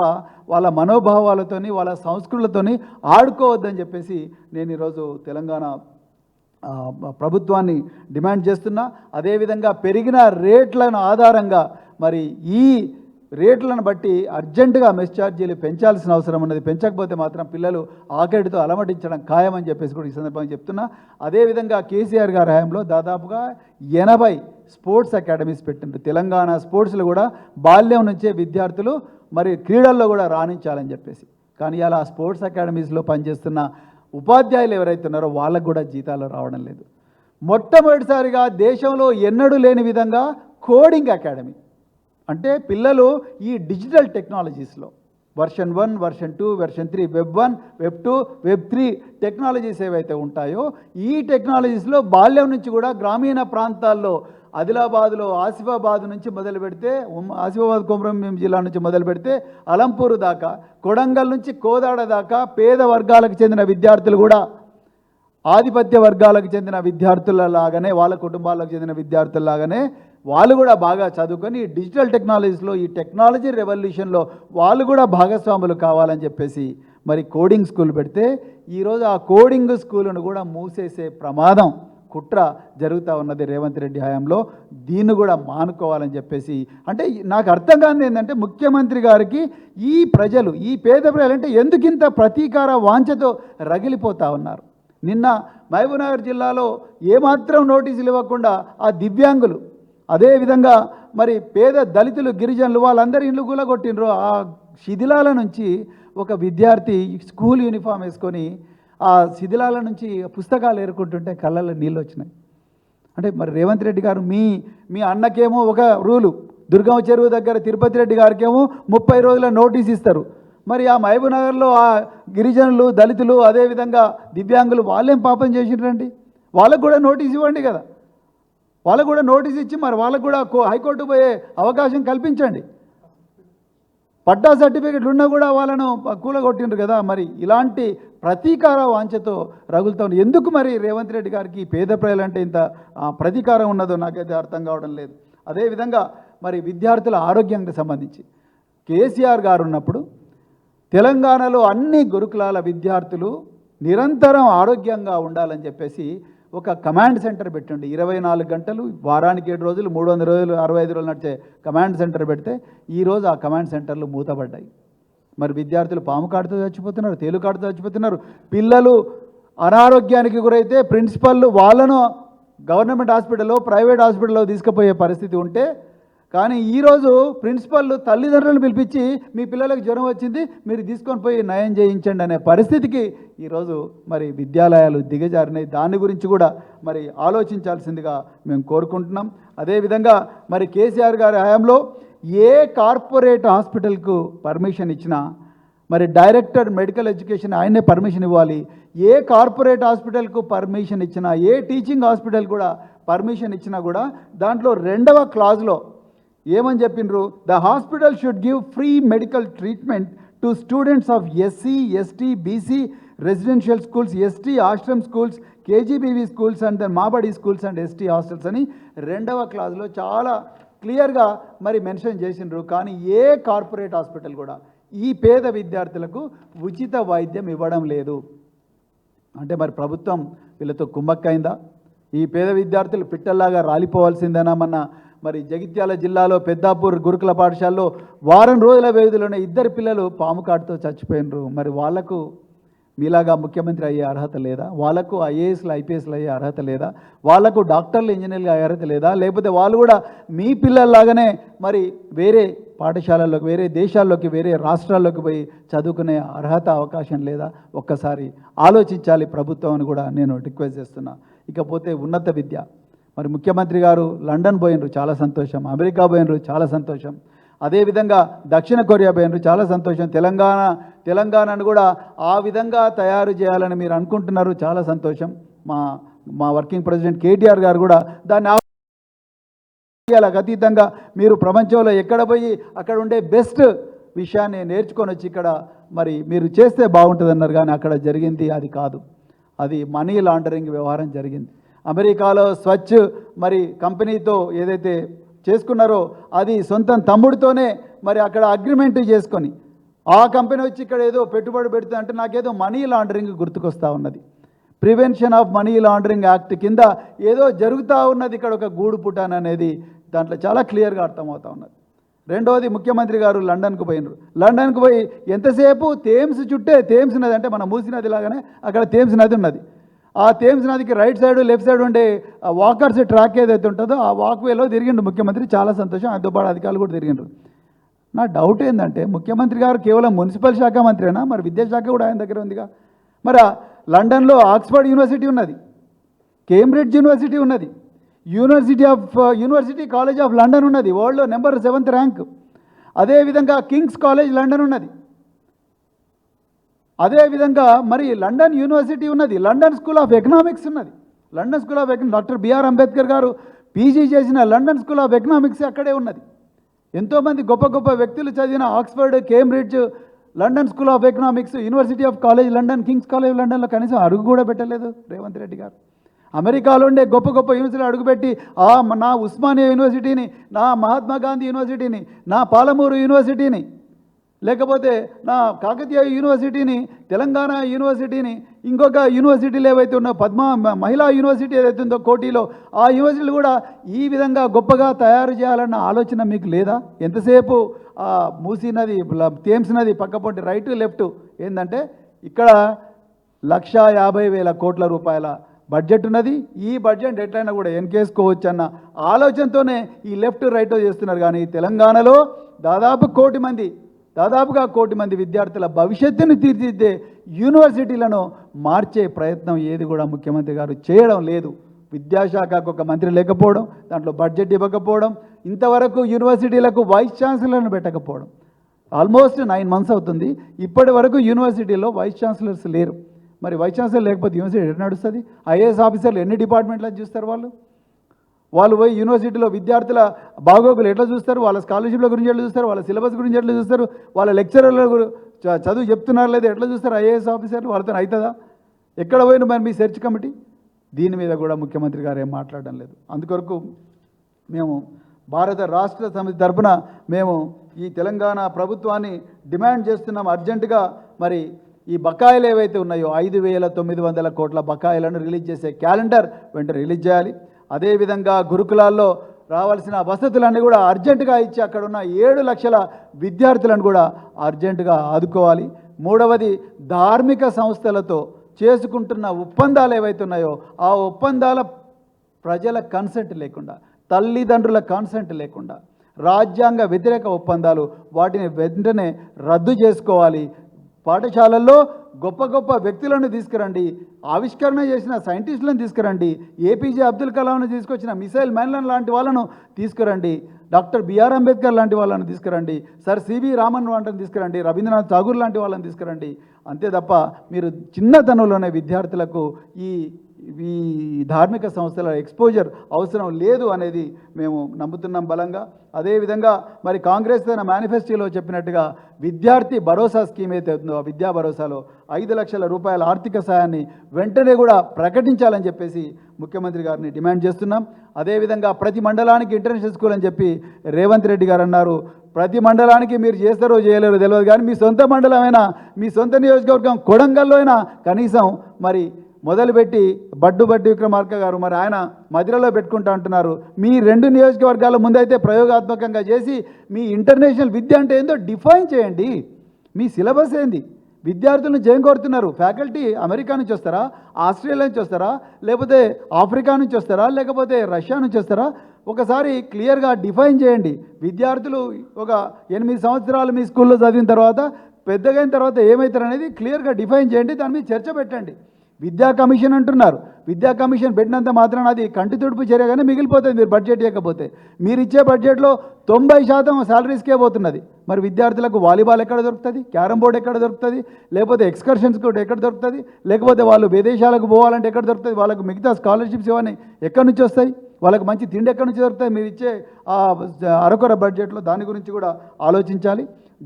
వాళ్ళ మనోభావాలతోని వాళ్ళ సంస్కృతులతోని ఆడుకోవద్దని చెప్పేసి నేను ఈరోజు తెలంగాణ ప్రభుత్వాన్ని డిమాండ్ చేస్తున్నా. అదేవిధంగా పెరిగిన రేట్లను ఆధారంగా మరి ఈ రేట్లను బట్టి అర్జెంటుగా మెస్ ఛార్జీలు పెంచాల్సిన అవసరం ఉన్నది. పెంచకపోతే మాత్రం పిల్లలు ఆకలితో అలమటించడం ఖాయమని చెప్పేసి కూడా ఈ సందర్భంగా చెప్తున్నా. అదేవిధంగా కేసీఆర్ గారి హయాంలో దాదాపుగా 80 స్పోర్ట్స్ అకాడమీస్ పెట్టిండ్రు. తెలంగాణ స్పోర్ట్స్లో కూడా బాల్యం నుంచే విద్యార్థులు మరి క్రీడల్లో కూడా రాణించాలని చెప్పేసి. కానీ అలా స్పోర్ట్స్ అకాడమీస్లో పనిచేస్తున్న ఉపాధ్యాయులు ఎవరైతే ఉన్నారో వాళ్ళకు కూడా జీతాలు రావడం లేదు. మొట్టమొదటిసారిగా దేశంలో ఎన్నడూ లేని విధంగా కోడింగ్ అకాడమీ, అంటే పిల్లలు ఈ డిజిటల్ టెక్నాలజీస్లో version 1, version 2, version 3, web 1, web 2, web 3 technologies ఏవైతే ఉంటాయో ఈ టెక్నాలజీస్లో బాల్యం నుంచి కూడా గ్రామీణ ప్రాంతాల్లో ఆదిలాబాద్లో ఆసిఫాబాద్ నుంచి మొదలు పెడితే ఆసిఫాబాద్ కొమరంభీం జిల్లా నుంచి మొదలు పెడితే అలంపూర్ దాకా, కొడంగల్ నుంచి కోదాడ దాకా పేద వర్గాలకు చెందిన విద్యార్థులు కూడా ఆధిపత్య వర్గాలకు చెందిన విద్యార్థులలాగానే వాళ్ళ కుటుంబాలకు చెందిన విద్యార్థులలాగానే వాళ్ళు కూడా బాగా చదువుకొని ఈ డిజిటల్ టెక్నాలజీస్లో ఈ టెక్నాలజీ రెవల్యూషన్లో వాళ్ళు కూడా భాగస్వాములు కావాలని చెప్పేసి మరి కోడింగ్ స్కూల్ పెడితే ఈరోజు ఆ కోడింగ్ స్కూలును కూడా మూసేసే ప్రమాదం కుట్ర జరుగుతూ ఉన్నది రేవంత్ రెడ్డి హయాంలో. దీన్ని కూడా మానుకోవాలని చెప్పేసి అంటే నాకు అర్థం కానిది ఏంటంటే ముఖ్యమంత్రి గారికి ఈ ప్రజలు ఈ పేద ప్రజలు అంటే ఎందుకింత ప్రతీకార వాంఛతో రగిలిపోతూ ఉన్నారు. నిన్న మహబూబ్నగర్ జిల్లాలో ఏమాత్రం నోటీసులు ఇవ్వకుండా ఆ దివ్యాంగులు అదేవిధంగా మరి పేద దళితులు గిరిజనులు వాళ్ళందరూ ఇల్లు కూలగొట్టినరు. ఆ శిథిలాల నుంచి ఒక విద్యార్థి స్కూల్ యూనిఫామ్ వేసుకొని ఆ శిథిలాల నుంచి పుస్తకాలు ఏరుకుంటుంటే కళ్ళల్లో నీళ్ళు వచ్చినాయి. అంటే మరి రేవంత్ రెడ్డి గారు మీ అన్నకేమో ఒక రూలు, దుర్గమ్మ చెరువు దగ్గర తిరుపతి రెడ్డి గారికేమో 30 రోజుల నోటీస్ ఇస్తారు. మరి ఆ మహబూబ్నగర్లో ఆ గిరిజనులు దళితులు అదేవిధంగా దివ్యాంగులు వాళ్ళేం పాపం చేసిండ్రండి? వాళ్ళకు కూడా నోటీస్ ఇవ్వండి కదా, వాళ్ళకు కూడా నోటీస్ ఇచ్చి మరి వాళ్ళకు కూడా హైకోర్టు పోయే అవకాశం కల్పించండి. పట్టా సర్టిఫికెట్లు ఉన్నా కూడా వాళ్ళను కూలగొట్టిండ్రు కదా. మరి ఇలాంటి ప్రతీకార వాంఛతో రగులుతాం. ఎందుకు మరి రేవంత్ రెడ్డి గారికి పేద ప్రజలంటే ఇంత ప్రతీకారం ఉన్నదో నాకైతే అర్థం కావడం లేదు. అదేవిధంగా మరి విద్యార్థుల ఆరోగ్యానికి సంబంధించి కేసీఆర్ గారు ఉన్నప్పుడు తెలంగాణలో అన్ని గురుకులాల విద్యార్థులు నిరంతరం ఆరోగ్యంగా ఉండాలని చెప్పేసి ఒక కమాండ్ సెంటర్ పెట్టండి. 24 గంటలు వారానికి 7 రోజులు 300 రోజులు 65 రోజులు నడిచే కమాండ్ సెంటర్ పెడితే ఈరోజు ఆ కమాండ్ సెంటర్లు మూతపడ్డాయి. మరి విద్యార్థులు పాము కాటుతో చచ్చిపోతున్నారు, తేలు కాటుతో చచ్చిపోతున్నారు. పిల్లలు అనారోగ్యానికి గురైతే ప్రిన్సిపల్లు వాళ్ళను గవర్నమెంట్ హాస్పిటల్లో ప్రైవేట్ హాస్పిటల్లో తీసుకుపోయే పరిస్థితి ఉంటే కానీ ఈరోజు ప్రిన్సిపల్లు తల్లిదండ్రులను పిలిపించి మీ పిల్లలకు జ్వరం వచ్చింది మీరు తీసుకొని పోయి నయం చేయించండి అనే పరిస్థితికి ఈరోజు మరి విద్యాలయాలు దిగజారినాయి. దాని గురించి కూడా మరి ఆలోచించాల్సిందిగా మేము కోరుకుంటున్నాం. అదేవిధంగా మరి కేసీఆర్ గారి హయాంలో ఏ కార్పొరేట్ హాస్పిటల్కు పర్మిషన్ ఇచ్చినా మరి డైరెక్టర్ మెడికల్ ఎడ్యుకేషన్ ఆయనే పర్మిషన్ ఇవ్వాలి. ఏ కార్పొరేట్ హాస్పిటల్కు పర్మిషన్ ఇచ్చినా ఏ టీచింగ్ హాస్పిటల్ కూడా పర్మిషన్ ఇచ్చినా కూడా దాంట్లో 2వ క్లాజ్లో ఏమని చెప్పిండ్రు? The hospital should give free medical treatment to students of SC, ST, BC residential schools, ST ashram schools, KGBV schools and Mabadi schools and ST hostels అని 2వ క్లాజ్లో చాలా క్లియర్గా మరి మెన్షన్ చేసిండ్రు. కానీ ఏ కార్పొరేట్ హాస్పిటల్ కూడా ఈ పేద విద్యార్థులకు ఉచిత వైద్యం ఇవ్వడం లేదు. అంటే మరి ప్రభుత్వం వీళ్ళతో కుమ్మక్కైందా? ఈ పేద విద్యార్థులు పిట్టల్లాగా రాలిపోవాల్సిందేనా? మరి జగిత్యాల జిల్లాలో పెద్దాపూర్ గురుకుల పాఠశాలలో వారం రోజుల వ్యవధిలోనే 2 పిల్లలు పాము కాటుతో చచ్చిపోయినరు. మరి వాళ్లకు మీలాగా ముఖ్యమంత్రి అయ్యే అర్హత లేదా? వాళ్లకు ఐఏఎస్లు, ఐపీఎస్లు అయ్యే అర్హత లేదా? వాళ్లకు డాక్టర్లు, ఇంజనీర్లు అయ్యే అర్హత లేదా? లేకపోతే వాళ్ళు కూడా మీ పిల్లల్లాగానే మరి వేరే పాఠశాలల్లోకి, వేరే దేశాల్లోకి, వేరే రాష్ట్రాల్లోకి పోయి చదువుకునే అర్హత, అవకాశం లేదా? ఒక్కసారి ఆలోచించాలి ప్రభుత్వం అని కూడా నేను రిక్వెస్ట్ చేస్తున్నా. ఇకపోతే ఉన్నత విద్య, మరి ముఖ్యమంత్రి గారు లండన్ పోయినరు, చాలా సంతోషం. అమెరికా పోయినరు, చాలా సంతోషం. అదేవిధంగా దక్షిణ కొరియా పోయినరు, చాలా సంతోషం. తెలంగాణను కూడా ఆ విధంగా తయారు చేయాలని మీరు అనుకుంటున్నారు, చాలా సంతోషం. మా వర్కింగ్ ప్రెసిడెంట్ కేటీఆర్ గారు కూడా దాన్ని అతీతంగా మీరు ప్రపంచంలో ఎక్కడ పోయి అక్కడ ఉండే బెస్ట్ విషయాన్ని నేర్చుకొని వచ్చి ఇక్కడ మరి మీరు చేస్తే బాగుంటుంది అన్నారు. కానీ అక్కడ జరిగింది అది కాదు, అది మనీ లాండరింగ్ వ్యవహారం జరిగింది. అమెరికాలో స్వచ్ఛ మరి కంపెనీతో ఏదైతే చేసుకున్నారో అది సొంతం తమ్ముడితోనే మరి అక్కడ అగ్రిమెంట్ చేసుకొని ఆ కంపెనీ వచ్చి ఇక్కడ ఏదో పెట్టుబడి పెడుతుంది అంటే నాకేదో మనీ లాండరింగ్ గుర్తుకొస్తూ ఉన్నది. Prevention of money laundering act కింద ఏదో జరుగుతూ ఉన్నది ఇక్కడ, ఒక గూడు పుటాన్ అనేది దాంట్లో చాలా క్లియర్గా అర్థమవుతూ ఉన్నది. రెండవది, ముఖ్యమంత్రి గారు లండన్కు పోయినారు. లండన్కు పోయి ఎంతసేపు థేమ్స్ చుట్టే, థేమ్స్ నది అంటే మన మూసీ నది లాగానే అక్కడ థేమ్స్ నది ఉన్నది. ఆ థేమ్స్ నదికి రైట్ సైడ్, లెఫ్ట్ సైడ్ ఉండే వాకర్స్ ట్రాక్ ఏదైతే ఉంటుందో ఆ వాక్వేలో తిరిగిండు ముఖ్యమంత్రి, చాలా సంతోషం. ఆయనతో పాటు అధికారులు కూడా తిరిగిండ్రు. నా డౌట్ ఏంటంటే ముఖ్యమంత్రి గారు కేవలం మున్సిపల్ శాఖ మంత్రినా? మరి విద్యాశాఖ కూడా ఆయన దగ్గర ఉందిగా. మరి లండన్లో ఆక్స్ఫర్డ్ యూనివర్సిటీ ఉన్నది, కేంబ్రిడ్జ్ యూనివర్సిటీ ఉన్నది, యూనివర్సిటీ కాలేజ్ ఆఫ్ లండన్ ఉన్నది, వరల్డ్లో నెంబర్ 7th ర్యాంక్. అదేవిధంగా కింగ్స్ కాలేజ్ లండన్ ఉన్నది. అదేవిధంగా మరి లండన్ యూనివర్సిటీ ఉన్నది, లండన్ స్కూల్ ఆఫ్ ఎకనామిక్స్ ఉన్నది. London school of doctor B R Ambedkar garu PG చేసిన లండన్ స్కూల్ ఆఫ్ ఎకనామిక్స్ అక్కడే ఉన్నది. ఎంతోమంది గొప్ప గొప్ప వ్యక్తులు చదివిన Oxford, Cambridge, London school of economics, university of college London, Kings college లండన్లో కనీసం అడుగు కూడా పెట్టలేదు రేవంత్ రెడ్డి గారు. అమెరికాలో ఉండే గొప్ప గొప్ప యూనివర్సిటీలు అడుగుపెట్టి నా ఉస్మానియా యూనివర్సిటీని, నా మహాత్మా గాంధీ యూనివర్సిటీని, నా పాలమూరు యూనివర్సిటీని, లేకపోతే నా కాకతీయ యూనివర్సిటీని, తెలంగాణ యూనివర్సిటీని, ఇంకొక యూనివర్సిటీలు ఏవైతే ఉన్నో మహిళా యూనివర్సిటీ ఏదైతే ఉందో కోటిలో, ఆ యూనివర్సిటీలు కూడా ఈ విధంగా గొప్పగా తయారు చేయాలన్న ఆలోచన మీకు లేదా? ఎంతసేపు మూసీ నది, థేమ్స్ నది పక్కపొంటి రైట్ లెఫ్ట్ ఏంటంటే ఇక్కడ 1,50,000 కోట్ల రూపాయల బడ్జెట్ ఉన్నది. ఈ బడ్జెట్ ఎట్లయినా కూడా ఎన్కేసుకోవచ్చు అన్న ఆలోచనతోనే ఈ లెఫ్ట్ రైట్ చేస్తున్నారు. కానీ తెలంగాణలో దాదాపుగా కోటి మంది విద్యార్థుల భవిష్యత్తును తీర్చిదిద్దే యూనివర్సిటీలను మార్చే ప్రయత్నం ఏది కూడా ముఖ్యమంత్రి గారు చేయడం లేదు. విద్యాశాఖకు ఒక మంత్రి లేకపోవడం, దాంట్లో బడ్జెట్ ఇవ్వకపోవడం, ఇంతవరకు యూనివర్సిటీలకు వైస్ ఛాన్సలర్ను పెట్టకపోవడం. ఆల్మోస్ట్ 9 months అవుతుంది, ఇప్పటి వరకు యూనివర్సిటీలో వైస్ ఛాన్సలర్స్ లేరు. మరి వైస్ ఛాన్సలర్ లేకపోతే యూనివర్సిటీ ఎట్లా నడుస్తుంది? ఐఏఎస్ ఆఫీసర్లు ఎన్ని డిపార్ట్మెంట్లను చూస్తారు? వాళ్ళు పోయి యూనివర్సిటీలో విద్యార్థుల బాగోగులు ఎట్లా చూస్తారు? వాళ్ళ స్కాలర్షిప్ల గురించి ఎట్లా చూస్తారు? వాళ్ళ సిలబస్ గురించి ఎట్లా చూస్తారు? వాళ్ళ లెక్చరర్ల చదువు చెప్తున్నారు లేదా ఎట్లా చూస్తారు? ఐఏఎస్ ఆఫీసర్లు వాళ్ళతో అవుతుందా? ఎక్కడ పోయిన మరి మీ సెర్చ్ కమిటీ? దీని మీద కూడా ముఖ్యమంత్రి గారు ఏం మాట్లాడడం లేదు. అందుకొరకు మేము భారత రాష్ట్ర సమితి తరఫున మేము ఈ తెలంగాణ ప్రభుత్వాన్ని డిమాండ్ చేస్తున్నాం, అర్జెంటుగా మరి ఈ బకాయిలు ఏవైతే ఉన్నాయో 5,900 కోట్ల బకాయిలను రిలీజ్ చేసే క్యాలెండర్ వెంటనే రిలీజ్ చేయాలి. అదేవిధంగా గురుకులాల్లో రావాల్సిన వసతులన్నీ కూడా అర్జెంటుగా ఇచ్చి అక్కడ ఉన్న 7 లక్షల విద్యార్థులను కూడా అర్జెంటుగా ఆదుకోవాలి. మూడవది, ధార్మిక సంస్థలతో చేసుకుంటున్న ఒప్పందాలు ఏవైతే ఉన్నాయో ఆ ఒప్పందాల ప్రజల కన్సెంట్ లేకుండా, తల్లిదండ్రుల కన్సెంట్ లేకుండా రాజ్యాంగ వ్యతిరేక ఒప్పందాలు, వాటిని వెంటనే రద్దు చేసుకోవాలి. పాఠశాలల్లో గొప్ప గొప్ప వ్యక్తులను తీసుకురండి, ఆవిష్కరణ చేసిన సైంటిస్టులను తీసుకురండి, ఏపీజే అబ్దుల్ కలాంను తీసుకొచ్చిన మిసైల్ మ్యాన్లను లాంటి వాళ్ళను తీసుకురండి, డాక్టర్ బిఆర్ అంబేద్కర్ లాంటి వాళ్ళని తీసుకురండి, సర్ సివి రామన్ వంటను తీసుకురండి, రవీంద్రనాథ్ ఠాగూర్ లాంటి వాళ్ళని తీసుకురండి. అంతే తప్ప మీరు చిన్నతనంలోనే విద్యార్థులకు ఈ ఈ ధార్మిక సంస్థల ఎక్స్పోజర్ అవసరం లేదు అనేది మేము నమ్ముతున్నాం బలంగా. అదేవిధంగా మరి కాంగ్రెస్ తన మేనిఫెస్టోలో చెప్పినట్టుగా విద్యార్థి భరోసా స్కీమ్ అయితే ఉందో ఆ విద్యా భరోసాలో 5 లక్షల రూపాయల ఆర్థిక సాయాన్ని వెంటనే కూడా ప్రకటించాలని చెప్పేసి ముఖ్యమంత్రి గారిని డిమాండ్ చేస్తున్నాం. అదేవిధంగా ప్రతి మండలానికి ఇంటర్నేషనల్ స్కూల్ అని చెప్పి రేవంత్ రెడ్డి గారు అన్నారు. ప్రతి మండలానికి మీరు చేస్తారో చేయలేరో తెలియదు, కానీ మీ సొంత మండలమైనా మీ సొంత నియోజకవర్గం కొడంగల్లో అయినా కనీసం మరి మొదలుపెట్టి బడ్డు విక్రమార్క గారు మరి ఆయన మధ్యలో పెట్టుకుంటా అంటున్నారు. మీ 2 నియోజకవర్గాల ముందైతే ప్రయోగాత్మకంగా చేసి మీ ఇంటర్నేషనల్ విద్య అంటే ఏందో డిఫైన్ చేయండి. మీ సిలబస్ ఏంది? విద్యార్థులను జయం కోరుతున్నారు. ఫ్యాకల్టీ అమెరికా నుంచి వస్తారా, ఆస్ట్రేలియా నుంచి వస్తారా, లేకపోతే ఆఫ్రికా నుంచి వస్తారా, లేకపోతే రష్యా నుంచి వస్తారా? ఒకసారి క్లియర్గా డిఫైన్ చేయండి. విద్యార్థులు ఒక 8 సంవత్సరాలు మీ స్కూల్లో చదివిన తర్వాత పెద్దగైన తర్వాత ఏమవుతారు అనేది క్లియర్గా డిఫైన్ చేయండి. దాని మీద చర్చ పెట్టండి. విద్యా కమిషన్ అంటున్నారు. విద్యా కమిషన్ పెట్టినంత మాత్రాన అది కంటి తుడుపు చర్యగానే మిగిలిపోతుంది. మీరు బడ్జెట్ ఇవ్వకపోతే మీరు ఇచ్చే బడ్జెట్లో 90% శాలరీస్కే పోతున్నది. మరి విద్యార్థులకు వాలీబాల్ ఎక్కడ దొరుకుతుంది, క్యారమ్ బోర్డు ఎక్కడ దొరుకుతుంది, లేకపోతే ఎక్స్కర్షన్స్ కూడా ఎక్కడ దొరుకుతుంది, లేకపోతే వాళ్ళు విదేశాలకు పోవాలంటే ఎక్కడ దొరుకుతుంది, వాళ్ళకు మిగతా స్కాలర్షిప్స్ ఇవన్నీ ఎక్కడి నుంచి వస్తాయి, వాళ్ళకు మంచి తిండి ఎక్కడి నుంచి దొరుకుతాయి? మీరు ఇచ్చే అరకొర బడ్జెట్లో దాని గురించి కూడా ఆలోచించాలి.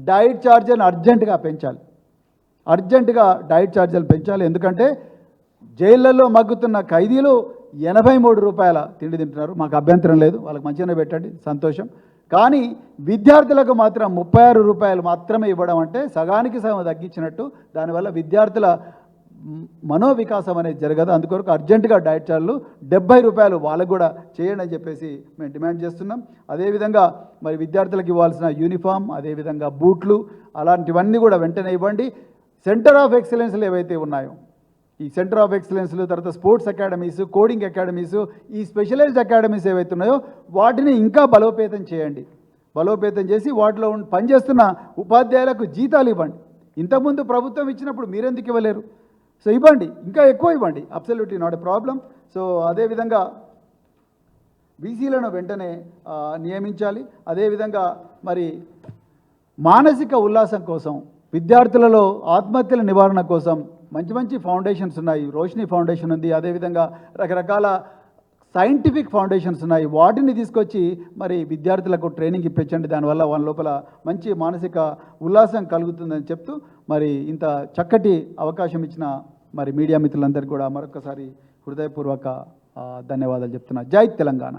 డైట్ ఛార్జీలను అర్జెంటుగా పెంచాలి. అర్జెంటుగా డైట్ ఛార్జీలు పెంచాలి. ఎందుకంటే జైళ్ళల్లో మగ్గుతున్న ఖైదీలు 83 రూపాయల తిండి తింటున్నారు. మాకు అభ్యంతరం లేదు, వాళ్ళకి మంచిగానే పెట్టండి, సంతోషం. కానీ విద్యార్థులకు మాత్రం 36 రూపాయలు మాత్రమే ఇవ్వడం అంటే సగానికి సగం తగ్గించినట్టు. దానివల్ల విద్యార్థుల మనోవికాసం అనేది జరగదు. అందుకొరకు అర్జెంటుగా డైట్ ఛార్జీలు 70 రూపాయలు వాళ్ళకు కూడా చేయండి అని చెప్పేసి మేము డిమాండ్ చేస్తున్నాం. అదేవిధంగా మరి విద్యార్థులకు ఇవ్వాల్సిన యూనిఫామ్, అదేవిధంగా బూట్లు అలాంటివన్నీ కూడా వెంటనే ఇవ్వండి. సెంటర్ ఆఫ్ ఎక్సలెన్స్లు ఏవైతే ఉన్నాయో, ఈ సెంటర్ ఆఫ్ ఎక్సలెన్స్లు, తర్వాత స్పోర్ట్స్ అకాడమీస్, కోడింగ్ అకాడమీస్, ఈ స్పెషలైజ్డ్ అకాడమీస్ ఏవైతే ఉన్నాయో వాటిని ఇంకా బలోపేతం చేయండి. బలోపేతం చేసి వాటిలో పనిచేస్తున్న ఉపాధ్యాయులకు జీతాలు ఇవ్వండి. ఇంతకుముందు ప్రభుత్వం ఇచ్చినప్పుడు మీరెందుకు ఇవ్వలేరు? సో ఇవ్వండి, ఇంకా ఎక్కువ ఇవ్వండి. Absolutely not a problem. So అదేవిధంగా బీసీలను వెంటనే నియమించాలి. అదేవిధంగా మరి మానసిక ఉల్లాసం కోసం, విద్యార్థులలో ఆత్మహత్యల నివారణ కోసం మంచి మంచి ఫౌండేషన్స్ ఉన్నాయి. రోషిని ఫౌండేషన్ ఉంది, అదేవిధంగా రకరకాల సైంటిఫిక్ ఫౌండేషన్స్ ఉన్నాయి. వాటిని తీసుకొచ్చి మరి విద్యార్థులకు ట్రైనింగ్ ఇప్పించండి. దానివల్ల వాళ్ళ లోపల మంచి మానసిక ఉల్లాసం కలుగుతుందని చెప్తూ మరి ఇంత చక్కటి అవకాశం ఇచ్చిన మరి మీడియా మిత్రులందరికీ కూడా మరొకసారి హృదయపూర్వక ధన్యవాదాలు చెప్తున్నా. జై తెలంగాణ.